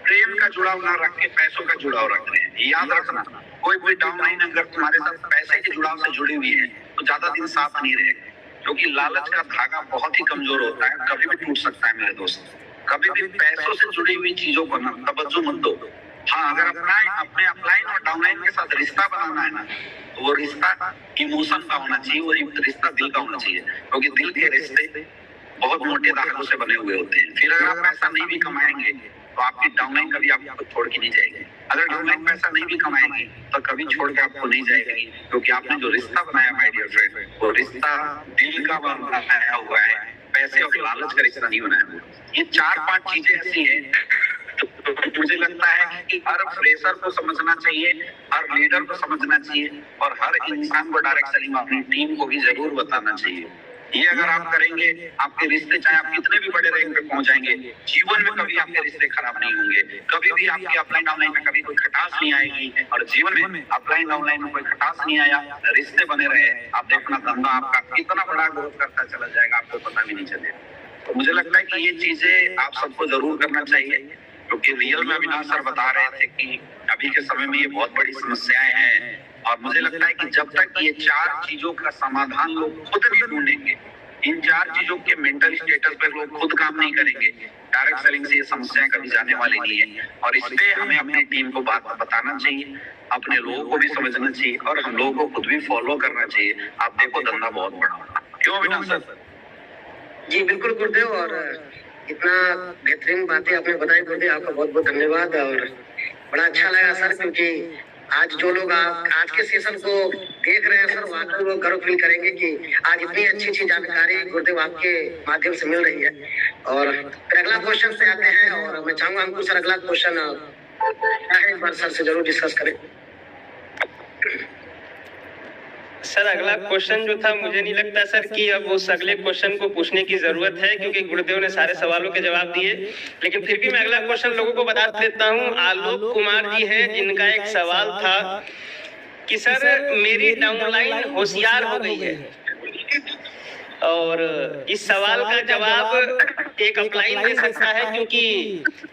प्रेम का जुड़ाव ना रख के पैसों का जुड़ाव रख रहे हैं। याद रखना, कोई डाउनलाइन अगर तुम्हारे साथ पैसे के जुड़ाव से जुड़ी हुई है तो ज्यादा दिन साथ नहीं रहेगा, क्योंकि लालच का धागा बहुत ही कमजोर होता है, कभी भी टूट सकता है मेरे दोस्त। कभी भी पैसों से जुड़ी हुई चीजों को ना तवज्जो मत दो, हाँ, अगर अपने अपलाइन और डाउनलाइन के साथ रिश्ता बनाना है ना, तो वो रिश्ता इमोशन का होना चाहिए, वो रिश्ता दिल का होना चाहिए, क्योंकि दिल के रिश्ते बहुत मोटे धागों से बने हुए होते हैं। फिर अगर आप पैसा नहीं भी कमाएंगे तो आपकी डाउनलाइन कभी आपको छोड़ के नहीं जाएगी। अगर डाउनलाइन पैसा नहीं भी कमाएंगे तो कभी छोड़ के आपको नहीं जाएगी, क्योंकि आपने जो रिश्ता बनाया माय डियर फ्रेंड, वो रिश्ता दिल का बनाया हुआ है, पैसे और लालच का रिश्ता नहीं बनाया हुआ। ये 4-5 चीजें ऐसी हैं तो मुझे लगता है कि हर फ्रेशर को समझना चाहिए, हर लीडर को समझना चाहिए, और हर इंसान को डायरेक्ट सेलिंग अपनी टीम को भी जरूर बताना चाहिए। ये अगर आप करेंगे, आपके रिश्ते चाहे आप कितने भी बड़े रैंक पे पहुंच जाएंगे, जीवन में कभी आपके रिश्ते खराब नहीं होंगे, कभी भी आपके अपलाइन डाउनलाइन में कभी कोई खटास नहीं आएगी, और जीवन में अपलाइन डाउनलाइन में कोई खटास नहीं आया, रिश्ते बने रहे, आप देखना धंधा आपका कितना बड़ा ग्रोथ करता चला जाएगा, आपको पता भी नहीं चलेगा। तो मुझे लगता है कि ये चीजें आप सबको जरूर करना चाहिए, क्योंकि रियल में अविनाश सर बता रहे थे कि अभी के समय में ये बहुत बड़ी समस्याएं हैं, और मुझे लगता है कि जब तक ये 4 चीजों का समाधान लोग खुद नहीं ढूंढेंगे, इन 4 चीजों के मेंटल स्टेटस पर लोग खुद काम नहीं करेंगे, डायरेक्ट सेलिंग से ये समस्याएं कभी जाने वाली नहीं है। और इस पे हमें अपनी टीम को बात बताना चाहिए, अपने लोगों को भी समझना चाहिए, और हम लोगों को खुद भी फॉलो करना चाहिए। आप देखो धंधा बहुत बड़ा होगा, क्यों अविनाश सर? जी बिल्कुल गुरुदेव, और इतना बेहतरीन बातें आपने बताई गुरुदेव, आपका बहुत बहुत धन्यवाद। और बड़ा अच्छा लगा सर, क्योंकि आज जो लोग आज के सेशन को देख रहे हैं सर, वाकई वो गर्व फील करेंगे कि आज इतनी अच्छी अच्छी जानकारी गुरुदेव आपके माध्यम से मिल रही है। और फिर अगला क्वेश्चन से आते हैं, और मैं चाहूंगा अंकुर सर अगला क्वेश्चन एक बार सर से जरूर डिस्कस करें। सर अगला क्वेश्चन जो था, मुझे नहीं लगता सर कि अब उस अगले क्वेश्चन को पूछने की जरूरत है, क्योंकि गुरुदेव ने सारे सवालों के जवाब दिए। लेकिन फिर भी मैं अगला क्वेश्चन लोगों को बता देता हूँ। आलोक कुमार जी है, जिनका एक सवाल था कि सर मेरी डाउनलाइन होशियार हो गई है, और इस सवाल का जवाब एक अपलाइन दे सकता है, क्योंकि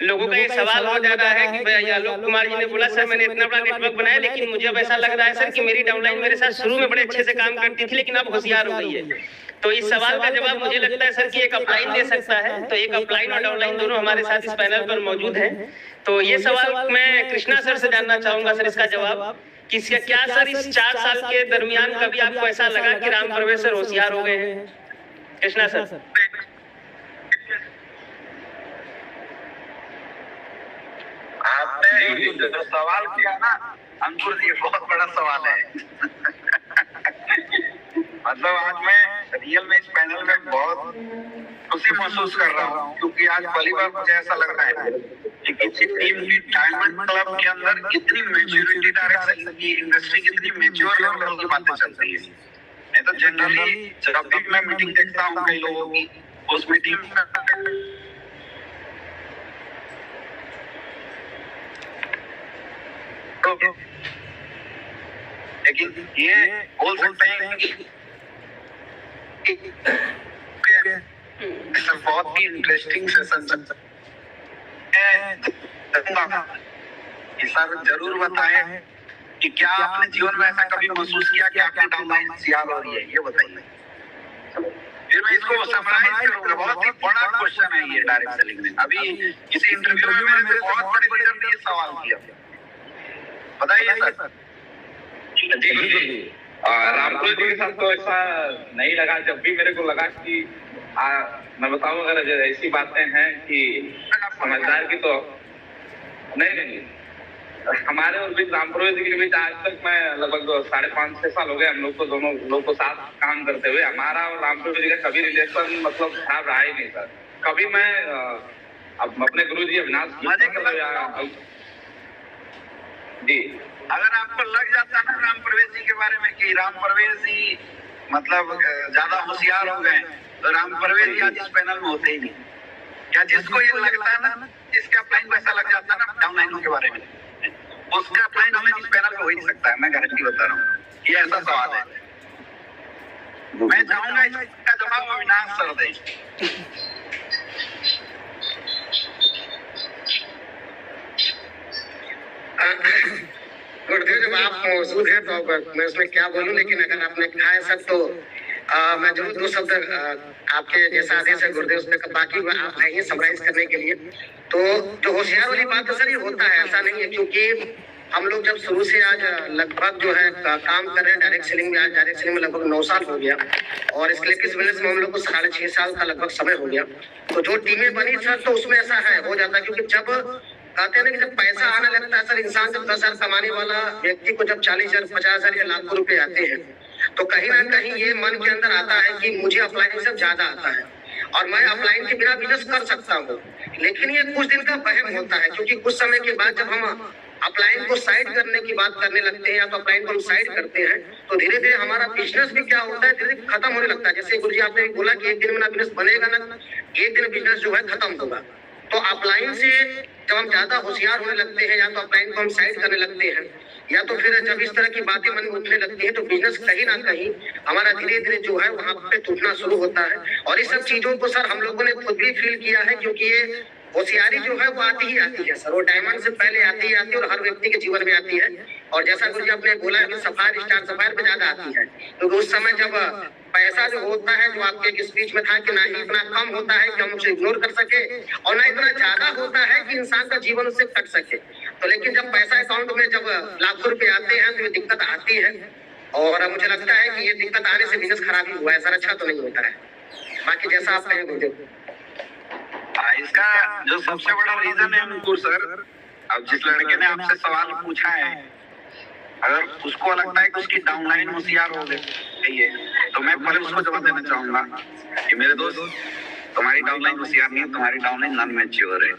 लोगों का ये सवाल हो जा रहा है कि भाई आलोक कुमार जी ने बोला सर मैंने इतना बड़ा नेटवर्क बनाया, लेकिन मुझे अब ऐसा लग रहा है सर कि मेरी डाउनलाइन मेरे साथ शुरू में बड़े अच्छे से काम करती थी, लेकिन अब होशियार हो गई है। तो इस सवाल का जवाब मुझे लगता है सर कि एक अपलाइन दे सकता है। तो एक अपलाइन और डाउनलाइन दोनों हमारे साथ इस पैनल पर मौजूद है। तो ये सवाल मैं कृष्णा सर से जानना चाहूंगा सर, इसका जवाब कि क्या सर इस 4 साल के दरमियान कभी आपको ऐसा लगा कि राम प्रवेश सर होशियार हो गए हैं? कृष्णा सर। आपने जो सवाल किया ना अंकुर जी, बहुत बड़ा सवाल है। मतलब आज मैं रियल में इस पैनल में बहुत खुशी महसूस कर रहा हूँ, क्योंकि आज पहली बार मुझे ऐसा लग रहा है कि किसी टीम की डायमंड क्लब के अंदर इतनी मैच्योरिटी, डायरेक्ट की इंडस्ट्री कितनी मैच्योर लेवल की बातें चल रही है। नहीं तो जनरली जब भी मैं मीटिंग देखता हूँ कई लोगों की, उस मीटिंग में लेकिन ये बोल सकते हैं कि बहुत ही इंटरेस्टिंग सेशन सर जरूर बताएं कि क्या आपने जीवन में ऐसा कभी महसूस किया कि आपकी डाउनलाइन होशियार हो रही है, ये बताइए। फिर मैं इसको समराइज करूंगा। बहुत ही बड़ा क्वेश्चन है ये डायरेक्ट सेलिंग में। अभी किसी इंटरव्यू में मैंने बहुत बड़े लीडर ने ये सवाल किया, बताइए सर। जी रामपुर जी के साथ तो ऐसा नहीं लगा। जब भी मेरे को लगा कि मैं बताऊं, अगर ऐसी बातें हैं कि समझदार की, तो नहीं हमारे और बीच रामपुर जी के बीच आज तक मैं लगभग 5.5-6 साल हो गए हम लोग को, दोनों लोग को साथ काम करते हुए। हमारा और रामपुर जी का कभी रिलेशन मतलब खराब रहा ही नहीं सर। कभी मैं अब अपने गुरु जी अविनाश जी, अगर आपको लग जाता ना राम प्रवेश जी के बारे में कि राम प्रवेश जी मतलब ज्यादा होशियार हो गए, तो राम प्रवेश जी आज इस पैनल में होते ही नहीं। क्या जिसको ये लगता है ना, जिसके अपलाइन को ऐसा लग जाता है ना डाउनलाइनों के बारे में, उसका अपलाइन हमें इस पैनल में हो ही नहीं सकता है। मैं गारंटी बता रहा हूँ, ये ऐसा सवाल है। मैं चाहूंगा इसका जवाब अविनाश सर दें। गुरुदेव जब आप मौजूद हैं तो मैं उसमें क्या बोलूं, लेकिन अगर आपने कहा है सब तो मैं जरूर 2 शब्द आपके जैसा आदेश है गुरुदेव उसमें, बाकी आप नहीं समराइज करने के लिए। तो जो होशियार वाली बात है सर, ये होता है, ऐसा नहीं है, क्योंकि हम लोग जब शुरू से आज लगभग जो है काम कर रहे हैं डायरेक्ट सेलिंग में, आज डायरेक्ट सेलिंग में लगभग 9 साल हो गया और इसके लिए बिजनेस में हम लोग को 6.5 साल का लगभग समय हो गया। तो जो टीमें बनी सर, तो उसमें ऐसा है हो जाता है, क्योंकि जब कहते हैं ना कि जब पैसा आने लगता है सर, इंसान जब 10,000 कमाने वाला व्यक्ति को जब 40,000, 50,000 या लाखों रुपए आते हैं, तो कहीं ना कहीं ये मन के अंदर आता है कि मुझे ऑफलाइन से ज्यादा आता है और मैं ऑफलाइन के बिना बिजनेस कर सकता हूँ। लेकिन ये कुछ दिन का वहम होता है, क्योंकि कुछ समय के बाद जब हम अपलाइन को साइड करने की बात करने लगते हैं या तो अपलाइन को हम साइड करते हैं, तो धीरे धीरे हमारा बिजनेस भी क्या होता है, धीरे धीरे खत्म होने लगता है। जैसे गुरुजी आपने बोला कि एक दिन में ना बिजनेस बनेगा ना, एक दिन बिजनेस जो है खत्म होगा। तो अपलाइन से जब हम ज्यादा होशियार होने लगते हैं या तो अपलाइन को हम साइड करने लगते हैं या तो फिर जब इस तरह की बातें मन में उठने लगती है, तो बिजनेस कहीं ना कहीं हमारा धीरे धीरे जो है वहाँ पे टूटना शुरू होता है। और इस सब चीजों को सर हम लोगों ने खुद भी फील किया है, क्योंकि ये होशियारी जो है वो आती ही आती है सर, वो डायमंड से पहले आती ही आती है और हर व्यक्ति के जीवन में आती है। और जैसा गुरुजी आपने बोला है कि सफायर स्टार सफायर पे ज्यादा आती है, क्योंकि उस समय जब पैसा जो होता है, जो आपके एक स्पीच में था कि ना ही इतना कम होता है कि हम उसे इग्नोर कर सके और ना इतना ज्यादा होता है कि इंसान का जीवन उससे कट सके। तो लेकिन जब पैसा अकाउंट में जब लाखों रुपए आते हैं तो ये दिक्कत आती है और मुझे लगता है कि ये दिक्कत आने से बिजनेस खराब ही हुआ है सर, अच्छा तो नहीं होता है। बाकी जैसा आप कहें गुरुदेव। इसका जो सबसे बड़ा रीजन है अंकुर सर, अब जिस लड़के ने आपसे सवाल पूछा है, अगर उसको लगता है कि उसकी डाउनलाइन होशियार हो गई है, तो मैं पहले उसको जवाब देना चाहूंगा कि मेरे दोस्त, तुम्हारी डाउनलाइन होशियार नहीं है, तुम्हारी डाउनलाइन नॉन मैच्योर है,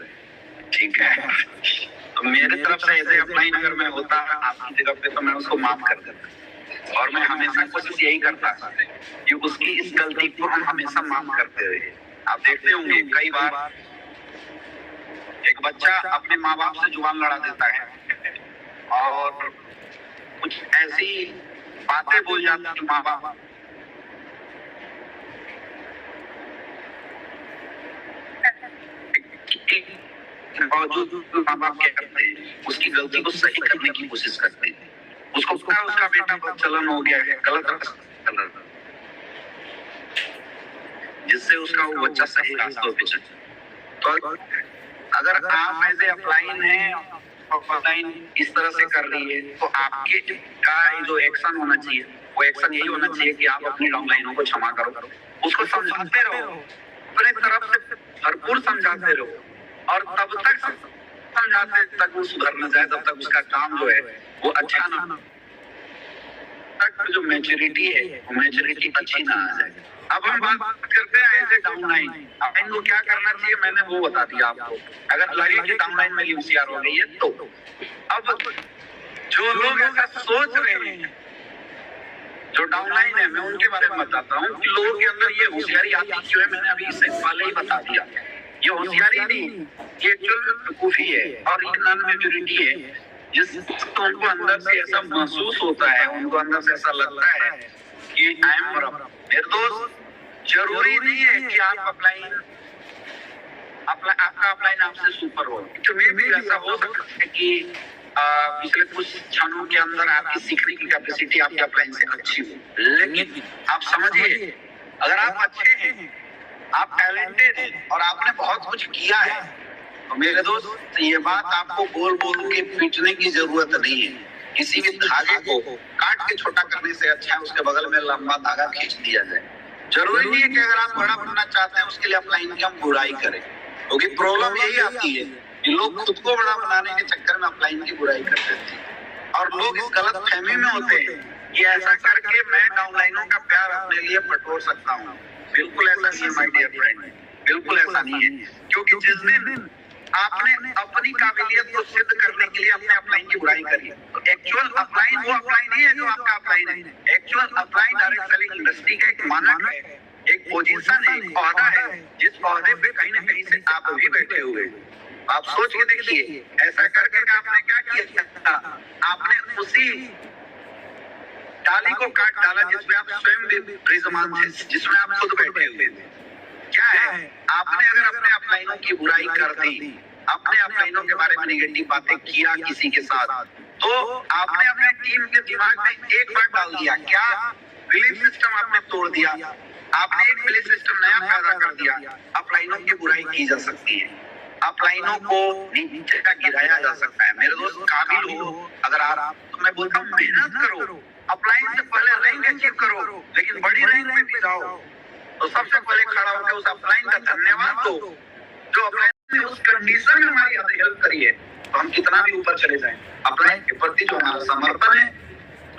ठीक है। तो मेरे तरफ से ऐसे अपलाइन अगर मैं होता आपकी जगह पे, तो मैं उसको माफ कर देता और मैं हमेशा कोशिश यही करता कि उसकी इस गलती को हम हमेशा माफ करते रहे। आप देखते होंगे कई बार एक बच्चा अपने माँ बाप से जुबान लड़ा देता है और कुछ ऐसी बातें बोल जाते हैं माँ बाप, बावजूद माँ बाप क्या करते हैं, उसकी गलती को सही करने की कोशिश करते हैं। उसको पता है उसका बेटा बदचलन हो गया है, गलत जिससे उसका वो बच्चा सही रास्तों पे चले। तो अगर आप ऐसे अपलाइन हैं, अपलाइन इस तरह से कर रही है, तो आपके का जो एक्शन होना चाहिए वो एक्शन यही होना चाहिए कि आप अपनी डाउनलाइनों को क्षमा करो, उसको समझाते रहो, अपने तरफ से भरपूर समझाते रहो और तब तक समझाते तक वो सुधर न जाए, तब तक उसका काम जो है वो अच्छा ना, तक जो मैच्योरिटी है वो मैच्योरिटी अच्छी ना आ जाए। अब हम बात करते हैं ऐसे डाउनलाइन, अब इनको क्या करना चाहिए मैंने वो बता दिया आपको। अगर लगे कि डाउनलाइन में होशियार हो गई है, तो अब जो लोग ऐसा सोच रहे हैं जो डाउनलाइन है, मैं उनके बारे में बताता हूँ कि लोगों के अंदर ये होशियारी आती क्यों है। मैंने अभी इससे पहले ही बता दिया, ये होशियारी नहीं, ये एक्चुअल बेवकूफी है और ये नॉन मैच्योरिटी है, जिसको उनको अंदर से ऐसा महसूस होता है, उनको अंदर से ऐसा लगता है कि आई एम बराबर। मेरे दोस्त, जरूरी नहीं है कि आप अपलाइन आपका अपलाइन आपसे सुपर हो, तो मे भी ऐसा हो सकता है कि पिछले कुछ क्षणों के अंदर आपकी सीखने की कैपेसिटी आपके अपलाइन से अच्छी हो, लेकिन आप समझिए अगर आप अच्छे हैं, आप टैलेंटेड हैं और आपने बहुत कुछ किया है, तो मेरे दोस्त ये बात आपको बोल बोल के पीटने की जरूरत नहीं है। किसी भी धागे को काट के छोटा करने से अच्छा है उसके बगल में लंबा धागा खींच दिया जाए। जरूरी नहीं है कि अगर आप बड़ा बनना चाहते हैं उसके लिए अपलाइन की हम बुराई करें, क्योंकि प्रॉब्लम यही आती है कि लोग खुद को बड़ा बनाने के चक्कर में अपलाइन की बुराई कर देते हैं और लोग इस गलत फहमी में होते हैं कि ऐसा करके मैं डाउनलाइनों का प्यार अपने लिए बटोर सकता हूँ। बिल्कुल ऐसा नहीं है माय डियर फ्रेंड, बिल्कुल ऐसा नहीं है, क्योंकि जिस दिन आपने अपनी काबिलियत को सिद्ध करने के लिए अपने अपलाइन की बुराई करी, तो एक्चुअल अपलाइन वो अपलाइन नहीं है जो आपका अपलाइन है। Actual upline direct selling industry का एक मानक है, एक पोजीशन है, एक पौधा है, जिस पौधे पे कहीं ना कहीं से आप भी बैठे हुए। आप सोच के देखिए, ऐसा करके आपने क्या किया, आपने उसी डाली को काट डाला जिसमें आप स्वयं भी विराजमान थे, जिसमें आप खुद बैठे हुए थे। क्या है, आपने अगर अपने अपलाइनों की बुराई कर दी, अपने अपलाइनों के बारे में नेगेटिव बातें किया किसी के साथ, तो आपने अपने टीम के दिमाग में एक बार डाल दिया, क्या बिलीफ सिस्टम आपने तोड़ दिया, आपने एक बिलीफ सिस्टम नया पैदा कर दिया, अपलाइनों की बुराई की जा सकती है। अपलाइनों को नीचे तक गिराया जा सकता है। मेरे दोस्त काबिल हो अगर आप, तो मैं बोलता हूँ मेहनत करो, अपलाइन से पहले रैंक अचीव करो, लेकिन बड़ी रैंक में भी जाओ तो सबसे पहले खड़ा होकर उस अपलाइन का धन्यवाद दो जो अपलाइन ने उस कंडीशन में हमारी हेल्प करी है। तो हम कितना भी ऊपर चले जाएं, अपलाइन के प्रति जो हमारा समर्पण है,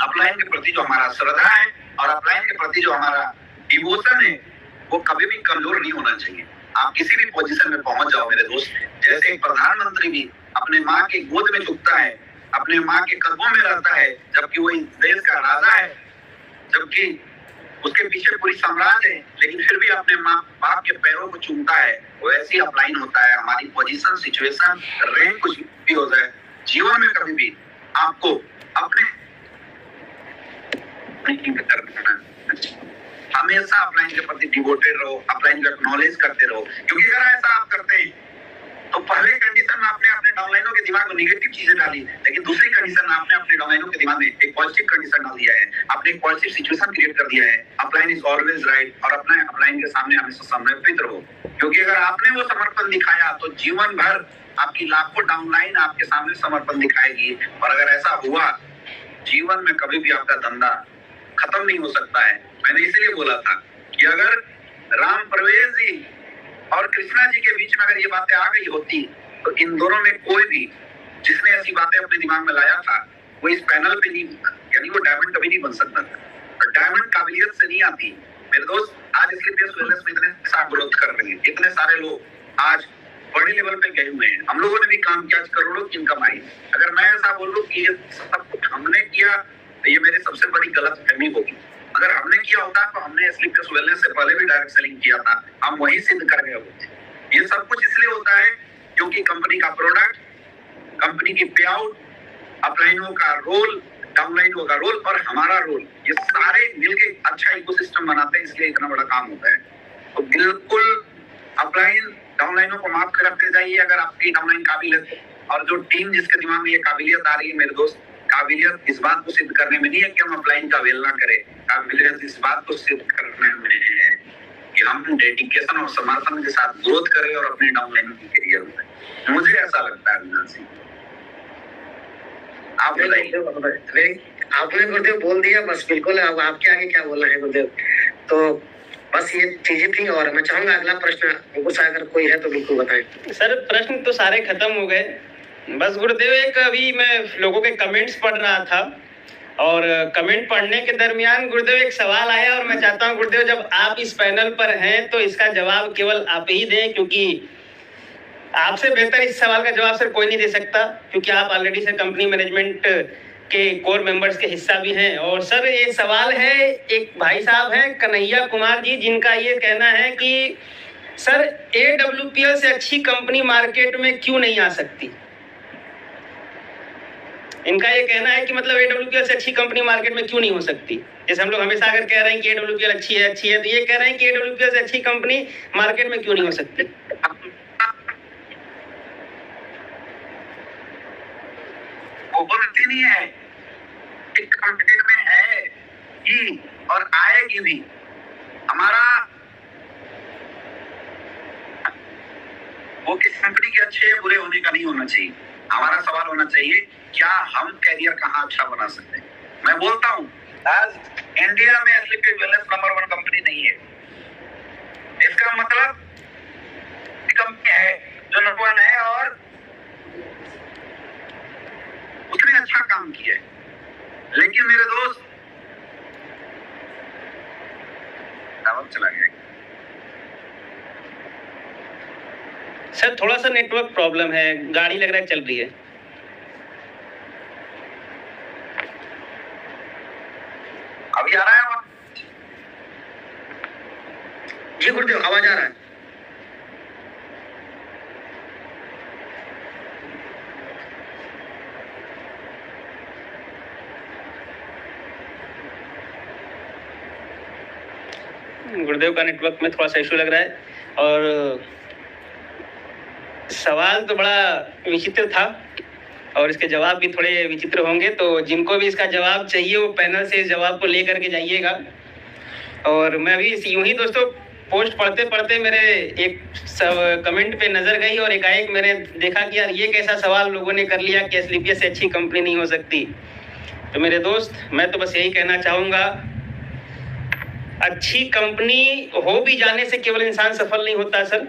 अपलाइन के प्रति जो हमारा श्रद्धा है और अपलाइन के प्रति जो हमारा डिवोशन है, वो कभी भी कमजोर नहीं होना चाहिए। आप किसी भी पोजीशन में पहुंच जाओ मेरे दोस्त, जैसे एक प्रधानमंत्री भी अपने माँ के गोद में झुकता है, अपने माँ के कदमों में रहता है, जबकि वो इस देश का राजा है, जबकि उसके पीछे पूरी साम्राज्य है, लेकिन फिर भी अपने माँ बाप के पैरों को चूमता है। वैसे ही अपलाइन होता है। हमारी पोजीशन, सिचुएशन, रैंक कुछ भी हो जाए, जीवन में कभी भी आपको अपने हमेशा अपलाइन के प्रति डिवोटेड रहो, अपलाइन का एक्नॉलेज करते रहो, क्योंकि अगर ऐसा आप करते हैं तो पहले कंडीशन में आपने अपने डाउनलाइनों के दिमाग में नेगेटिव चीजें डाली, लेकिन दूसरी कंडीशन में आपने अपने डाउनलाइनों के दिमाग में एक पॉजिटिव कंडीशन डाल दिया है, आपने एक पॉजिटिव सिचुएशन क्रिएट कर दिया है। अपलाइन इज ऑलवेज राइट और अपने अपलाइन के सामने हमेशा समर्पित रहो, क्योंकि अगर आपने वो समर्पण दिखाया तो जीवन भर आपकी लाखों डाउनलाइन आपके सामने समर्पण दिखाएगी। और अगर ऐसा हुआ, जीवन में कभी भी आपका धंधा खत्म नहीं हो सकता है। मैंने इसीलिए बोला था कि अगर राम प्रवेश जी और कृष्णा जी के बीच में अगर ये बातें आ गई होती तो इन दोनों में कोई भी जिसने ऐसी बातें अपने दिमाग में लाया था वो इस पैनल पे नहीं, यानी वो डायमंड कभी नहीं बन सकता था। और डायमंड काबिलियत से नहीं आती मेरे दोस्त। आज स्लीपलेस वेलनेस में इतने साथ ग्रोथ कर रहे हैं, इतने सारे लोग आज बड़े लेवल पे गए हुए हैं। हम लोगों ने भी काम किया, करोड़ों की इनकम आई। अगर मैं ऐसा बोलूं कि ये सब कुछ हमने किया तो ये मेरी सबसे बड़ी गलतफहमी होगी। अगर हमने किया होता तो हमने स्लीपलेस वेलनेस से पहले भी डायरेक्ट सेलिंग किया था, हम वही सिद्ध कर गए होते। ये सब कुछ इसलिए होता है क्योंकि कंपनी का प्रोडक्ट, कंपनी की पे आउट, अपलाइनों का रोल, डाउनलाइनों का रोल और हमारा रोल, ये सारे मिलके अच्छा इकोसिस्टम बनाते हैं, इसलिए इतना बड़ा काम होता है। तो बिल्कुल अपलाइन डाउनलाइनों को माफ करते जाइए अगर आपकी डाउनलाइन काबिल है। और जो टीम जिसके दिमाग में ये काबिलियत आ रही है मेरे दोस्त, काबिलियत इस बात को सिद्ध करने में नहीं है कि हम अपलाइन का वेल ना करें, काबिलियत इस बात को सिद्ध करने में है कि हम डेडिकेशन और समर्पण के साथ ग्रोथ करें और अपने डाउनलाइन की करियर में। मुझे ऐसा लगता है विनाश सिंह। आप बताइए। आपने गुरुदेव बोल दिया, बस बिल्कुल। अब आपके आगे क्या बोलना है गुरुदेव? तो बस ये चीजें थी और मैं चाहूंगा अगला प्रश्न कुछ अगर कोई है तो बिल्कुल बताएं। सर प्रश्न तो सारे खत्म हो गए, बस गुरुदेव एक अभी मैं लोगों के कमेंट्स पढ़ रहा था और कमेंट पढ़ने के दरमियान गुरुदेव एक सवाल आया और मैं चाहता हूं गुरुदेव जब आप इस पैनल पर हैं तो इसका जवाब केवल आप ही दें, क्योंकि आपसे बेहतर इस सवाल का जवाब सर कोई नहीं दे सकता, क्योंकि आप ऑलरेडी सर कंपनी मैनेजमेंट के कोर मेंबर्स के हिस्सा भी हैं। और सर ये सवाल है, एक भाई साहब हैं कन्हैया कुमार जी, जिनका ये कहना है कि सर AWPL से अच्छी कंपनी मार्केट में क्यों नहीं आ सकती। इनका ये कहना है कि मतलब AWPL से अच्छी कंपनी मार्केट में क्यों नहीं हो सकती। जैसे हम लोग हमेशा अगर कह रहे हैं कि AWPL अच्छी है तो ये कह रहे हैं कि AWPL से अच्छी कंपनी मार्केट में क्यों नहीं हो सकती। बोलती नहीं है, एक कंपनी में है ही और आएगी भी। हमारा वो किस कंपनी के अच्छे बुरे होने का नहीं होना चाहिए। हमारा सवाल होना चाहिए क्या हम कैरियर कहाँ अच्छा बना सकते हैं। मैं बोलता हूँ आज इंडिया में स्लीपलेस वेलनेस नंबर 1 कंपनी नहीं है, इसका मतलब कंपनी है जो नंबर 1 है और उसने अच्छा काम किया है। लेकिन मेरे दोस्त चला गया सर, थोड़ा सा नेटवर्क प्रॉब्लम है, गाड़ी लग रहा है चल रही है। अभी आ रहा है जी गुरुदेव, आवाज आ रहा है। गुरुदेव का नेटवर्क में थोड़ा सा इशू लग रहा है और सवाल तो बड़ा विचित्र था और इसके जवाब भी थोड़े विचित्र होंगे, तो जिनको भी इसका जवाब चाहिए वो पैनल से इस जवाब को लेकर के जाइएगा। और मैं भी यूं ही दोस्तों पोस्ट पढ़ते पढ़ते मेरे एक कमेंट पे नजर गई और एकाएक मैंने देखा कि यार ये कैसा सवाल लोगों ने कर लिया कि एसलीपीएस से अच्छी कंपनी नहीं हो सकती। तो मेरे दोस्त, मैं तो बस यही कहना चाहूँगा, अच्छी कंपनी हो भी जाने से केवल इंसान सफल नहीं होता सर,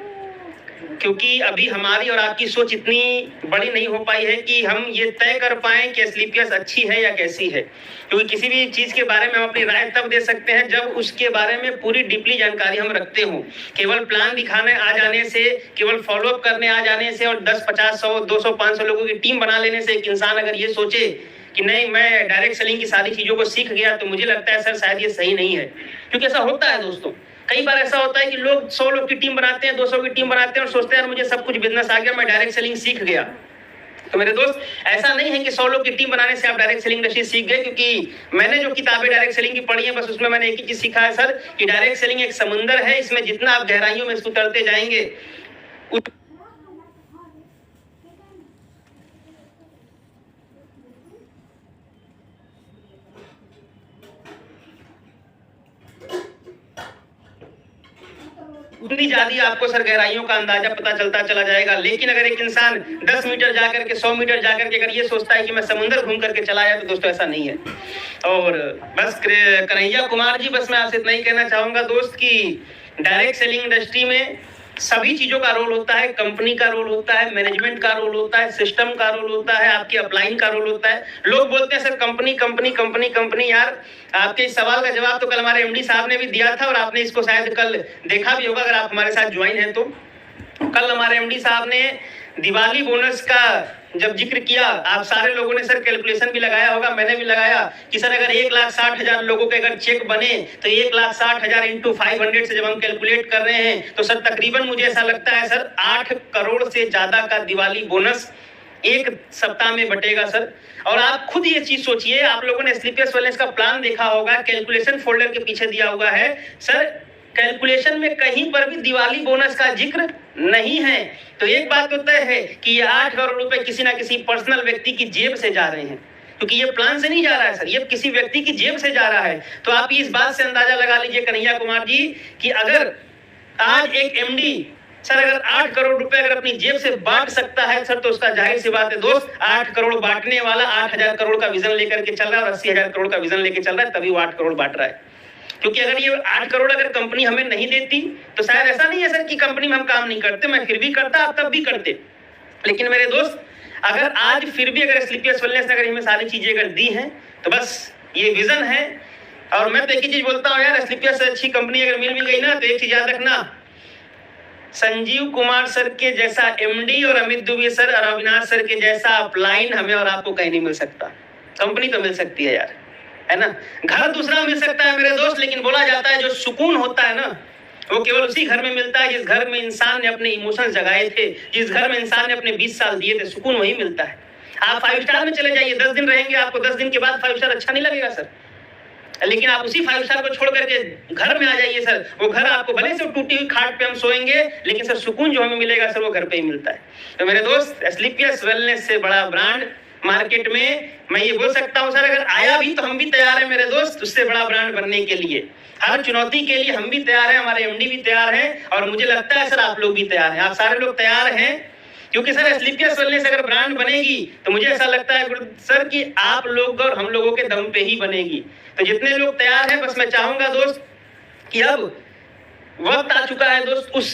क्योंकि अभी हमारी और आपकी सोच इतनी बड़ी नहीं हो पाई है कि हम ये तय कर पाएं कि एसलीपीएस अच्छी है या कैसी है। क्योंकि किसी भी चीज़ के बारे में हम अपनी राय तब दे सकते हैं जब उसके बारे में पूरी डीपली जानकारी हम रखते हो। केवल प्लान दिखाने आ जाने से, केवल फॉलोअप करने आ जाने से और 10, 50, 100, 200, 500 लोगों की टीम बना लेने से एक इंसान अगर ये सोचे कि नहीं मैं डायरेक्ट सेलिंग की सारी चीज़ों को सीख गया, तो मुझे लगता है सर शायद ये सही नहीं है। क्योंकि ऐसा होता है दोस्तों, कई बार ऐसा होता है कि लोग 100 लोग की टीम बनाते हैं, 200 की टीम बनाते हैं और सोचते हैं यार मुझे सब कुछ बिजनेस आ गया, मैं डायरेक्ट सेलिंग सीख गया। तो मेरे दोस्त, ऐसा नहीं है कि 100 लोग की टीम बनाने से आप डायरेक्ट सेलिंग इंडस्ट्री सीख गए। क्योंकि मैंने जो किताबें डायरेक्ट सेलिंग की पढ़ी हैं, बस उसमें मैंने एक ही चीज सीखा है सर कि डायरेक्ट सेलिंग एक समुंदर है, इसमें जितना आप गहराइयों में इसको उतरते जाएंगे उतनी ज्यादा आपको सर गहराइयों का अंदाजा पता चलता चला जाएगा। लेकिन अगर एक इंसान 10 मीटर जाकर के, 100 मीटर जाकर के अगर ये सोचता है कि मैं समुंदर घूम करके चला आया, तो दोस्तों ऐसा नहीं है। और बस कन्हैया कुमार जी, बस मैं आपसे इतना ही कहना चाहूंगा दोस्त कि डायरेक्ट सेलिंग इंडस्ट्री में सभी चीजों का रोल होता है। कंपनी का रोल होता है, मैनेजमेंट का रोल होता है, सिस्टम का रोल होता है, आपकी अपलाइन का रोल होता है। लोग बोलते हैं sir company company company company. यार आपके इस सवाल का जवाब तो कल हमारे एमडी साहब ने भी दिया था और आपने इसको शायद कल देखा भी होगा अगर आप हमारे साथ ज्वाइन हैं तो। कल हमारे एमडी साहब ने दिवाली बोनस का जब जिक्र किया, आप सारे लोगों ने सर कैलकुलेशन भी लगाया होगा, मैंने भी लगाया कि सर अगर 1,60,000 लोगों के अगर चेक बने तो 1,60,000 इंटू 500 से जब हम कैलकुलेट कर रहे हैं तो सर तकरीबन मुझे ऐसा लगता है सर 8 करोड़ से ज्यादा का दिवाली बोनस एक सप्ताह में बटेगा सर। और आप खुद ये चीज सोचिए, आप लोगों ने एसलीपीएस वेलनेस का प्लान देखा होगा, कैलकुलेशन फोल्डर के पीछे दिया हुआ है सर, कैलकुलेशन में कहीं पर भी दिवाली बोनस का जिक्र नहीं है। तो एक बात तो तय है कि ये 8 करोड़ रुपए किसी ना किसी पर्सनल व्यक्ति की जेब से जा रहे हैं, क्योंकि ये प्लान से नहीं जा रहा है सर, ये किसी व्यक्ति की जेब से जा रहा है। तो आप इस बात से अंदाजा लगा लीजिए कन्हैया कुमार जी कि अगर आज एक एमडी सर अगर 8 करोड़ रुपए अगर अपनी जेब से बांट सकता है सर, तो उसका जाहिर सी बात है दोस्त, 8 करोड़ बांटने वाला 8,000 करोड़ का विजन लेकर के चल रहा है और 80,000 करोड़ का विजन लेकर चल रहा है, तभी वो 8 करोड़ बांट रहा है। क्योंकि अगर ये 8 करोड़ अगर कंपनी हमें नहीं देती तो शायद ऐसा नहीं है सर कि कंपनी में हम काम नहीं करते, मैं फिर भी करता, आप तब भी करते। लेकिन मेरे दोस्त, अगर आज फिर भी अगर एसलीपीएस वेलनेस ने अगर हमें सारी चीजें अगर दी हैं तो बस ये विजन है। और मैं तो एक ही चीज बोलता हूँ यार, एसलीपीएस से अच्छी कंपनी अगर मिल भी गई ना तो एक चीज याद रखना, संजीव कुमार सर के जैसा एमडी और अमित दुबे सर और अविनाश सर के जैसा अपलाइन हमें और आपको कहीं नहीं मिल सकता। कंपनी तो मिल सकती है यार, है ना, घर दूसरा मिल सकता है मेरे दोस्त, लेकिन बोला जाता है जो सुकून होता है ना वो केवल उसी घर में मिलता है जिस घर में इंसान ने अपने इमोशंस जगाए थे, जिस घर में इंसान ने अपने 20 साल दिए थे, सुकून वही मिलता है। आप 5 स्टार में चले जाइए, 10 दिन रहेंगे, आपको 10 दिन के बाद 5 स्टार अच्छा नहीं लगेगा सर, लेकिन आप उसी 5 स्टार को छोड़ करके घर में आ जाइए सर, वो घर आपको भले से टूटी हुई खाट पे हम सोएंगे, लेकिन सर सुकून जो हमें मिलेगा सर वो घर पे ही मिलता है। तो मेरे दोस्त, एसलीपीएस वेलनेस से बड़ा ब्रांड मार्केट में मैं ये बोल सकता हूं सर, अगर आया भी तो हम भी तैयार हैं मेरे दोस्त, उससे बड़ा ब्रांड बनने के लिए। हर चुनौती के लिए हम भी तैयार हैं, हमारे एमडी भी तैयार हैं और मुझे लगता है सर आप लोग भी तैयार हैं, आप सारे लोग तैयार हैं। क्योंकि सर एसलीपीएस वेलनेस अगर ब्रांड बनेगी तो मुझे ऐसा लगता है सर कि आप लोग और हम लोगों के दम पे ही बनेगी। तो जितने लोग तैयार हैं, बस मैं चाहूंगा दोस्त कि अब वक्त आ चुका है दोस्त उस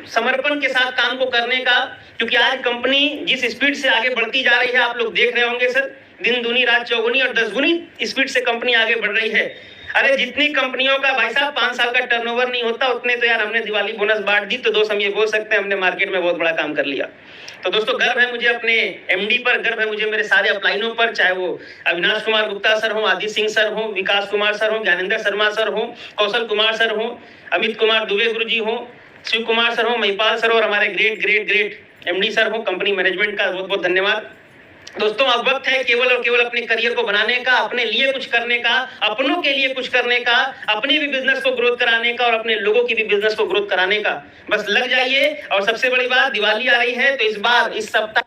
समर्पण के साथ काम को करने का, क्योंकि आज कंपनी जिस स्पीड से आगे बढ़ती जा रही है आप लोग देख रहे होंगे सर, दिन दूनी रात चौगुनी और 10 गुनी स्पीड से कंपनी आगे बढ़ रही है। अरे जितनी कंपनियों का भाई साहब 5 साल का टर्नओवर नहीं होता, उतने तो यार हमने दिवाली बोनस बांट दी, तो दोस्त हम ये बोल सकते हैं हमने मार्केट में बहुत बड़ा काम कर लिया। तो दोस्तों गर्व है मुझे अपने एमडी पर, गर्व है मुझे मेरे सारे अपलाइनों पर, चाहे वो अविनाश कुमार गुप्ता सर हो, आदित्य सिंह सर हो, विकास कुमार सर हो, ज्ञानेंद्र शर्मा सर हो, कौशल कुमार सर हो, अमित कुमार दुबे गुरु जी हो, शिव कुमार सर हो, महिपाल सर हो और हमारे great great great MD sir हो। कंपनी मैनेजमेंट का बहुत बहुत धन्यवाद। दोस्तों अब वक्त है केवल और केवल अपने करियर को बनाने का, अपने लिए कुछ करने का, अपनों के लिए कुछ करने का, अपने भी बिजनेस को ग्रोथ कराने का और अपने लोगों की भी बिजनेस को ग्रोथ कराने का। बस लग जाइए। और सबसे बड़ी बात, दिवाली आ रही है तो इस बार इस सप्ताह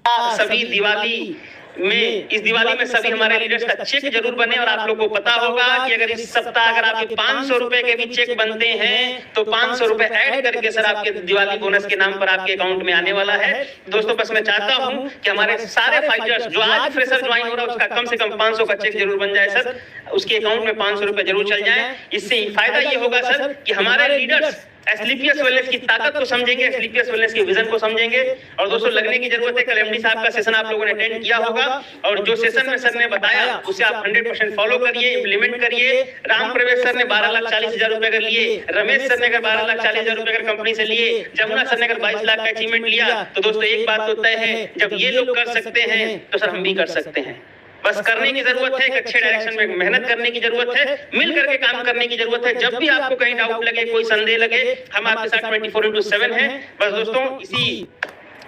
सभी दिवाली में, इस दिवाली में सभी हमारे लीडर्स का चेक जरूर बने। और आप लोग को पता होगा कि अगर इस सप्ताह अगर आपके 500 रुपए के भी चेक बनते हैं तो 500 रुपए ऐड करके सर आपके दिवाली बोनस के नाम पर आपके अकाउंट में आने वाला है। दोस्तों बस मैं चाहता हूं कि हमारे सारे फाइटर्स जो आज फ्रेशर ज्वाइन हो रहा है उसका कम से कम 500 का चेक जरूर बन जाए सर, उसके अकाउंट में 500 रुपए जरूर चल जाए। इससे फायदा ये होगा सर कि हमारे लीडर्स एस्लीपियस वेलनेस की ताकत को समझेंगे, एस्लीपियस वेलनेस के विजन को समझेंगे। और दोस्तों लगने की जरूरत है, कल एमडी साहब का सेशन आप लोगों ने अटेंड किया होगा और जो सेशन में सर ने बताया उसे आप 100% फॉलो करिए, इंप्लीमेंट करिए। राम प्रवेश सर ने 12,40,000 रुपए अगर लिए, रमेश सर ने अगर 12,40,000 रुपए अगर कंपनी से लिए, जमुना सर ने अगर 22 लाख का अचीवमेंट लिया, तो दोस्तों एक बात तो तय है, जब ये लोग कर सकते हैं तो सर हम भी कर सकते हैं। बस करने की जरूरत है, एक अच्छे डायरेक्शन में मेहनत करने की जरूरत है, मिल करके काम करने की जरूरत है। जब भी आपको कहीं डाउट लगे, कोई संदेह लगे, हम आपके साथ 24/7 हैं। बस दोस्तों इसी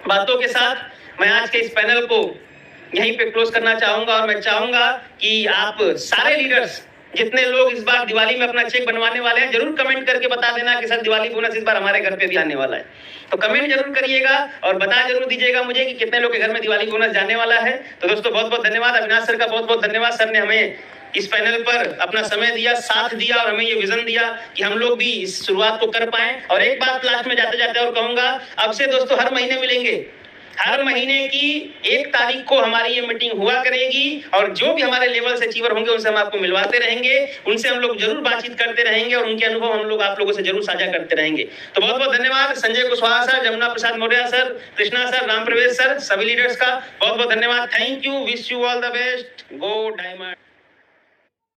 बातों के साथ मैं आज के इस पैनल को यहीं पे क्लोज करना चाहूंगा और मैं चाहूंगा कि आप सारे लीडर्स जितने लोग इस बार दिवाली में अपना चेक बनवाने वाले हैं जरूर कमेंट करके बता देना कि सर दिवाली बोनस इस बार हमारे घर पे भी आने वाला है। तो कमेंट जरूर करिएगा और बता जरूर दीजिएगा मुझे कि कितने लोग के घर में दिवाली बोनस जाने वाला है। तो दोस्तों बहुत बहुत धन्यवाद, अविनाश सर का बहुत बहुत धन्यवाद। सर ने हमें इस पैनल पर अपना समय दिया, साथ दिया और हमें ये विजन दिया कि हम लोग भी इस शुरुआत को कर पाए। और एक बात लास्ट में जाते जाते और कहूंगा, अब से दोस्तों हर महीने मिलेंगे, हर महीने की 1 तारीख को हमारी ये मीटिंग हुआ करेगी और जो भी हमारे लेवल से अचीवर होंगे उनसे हम आपको मिलवाते रहेंगे, उनसे हम लोग जरूर बातचीत करते रहेंगे और उनके अनुभव हम लोग आप लोगों से जरूर साझा करते रहेंगे। तो बहुत बहुत धन्यवाद Sanjay Kushwaha sir, Jamuna Prasad Maurya sir, Krishna sir, Ram प्रवेश सर, सभी लीडर्स का बहुत बहुत धन्यवाद। Thank you, wish you all the best, go diamond.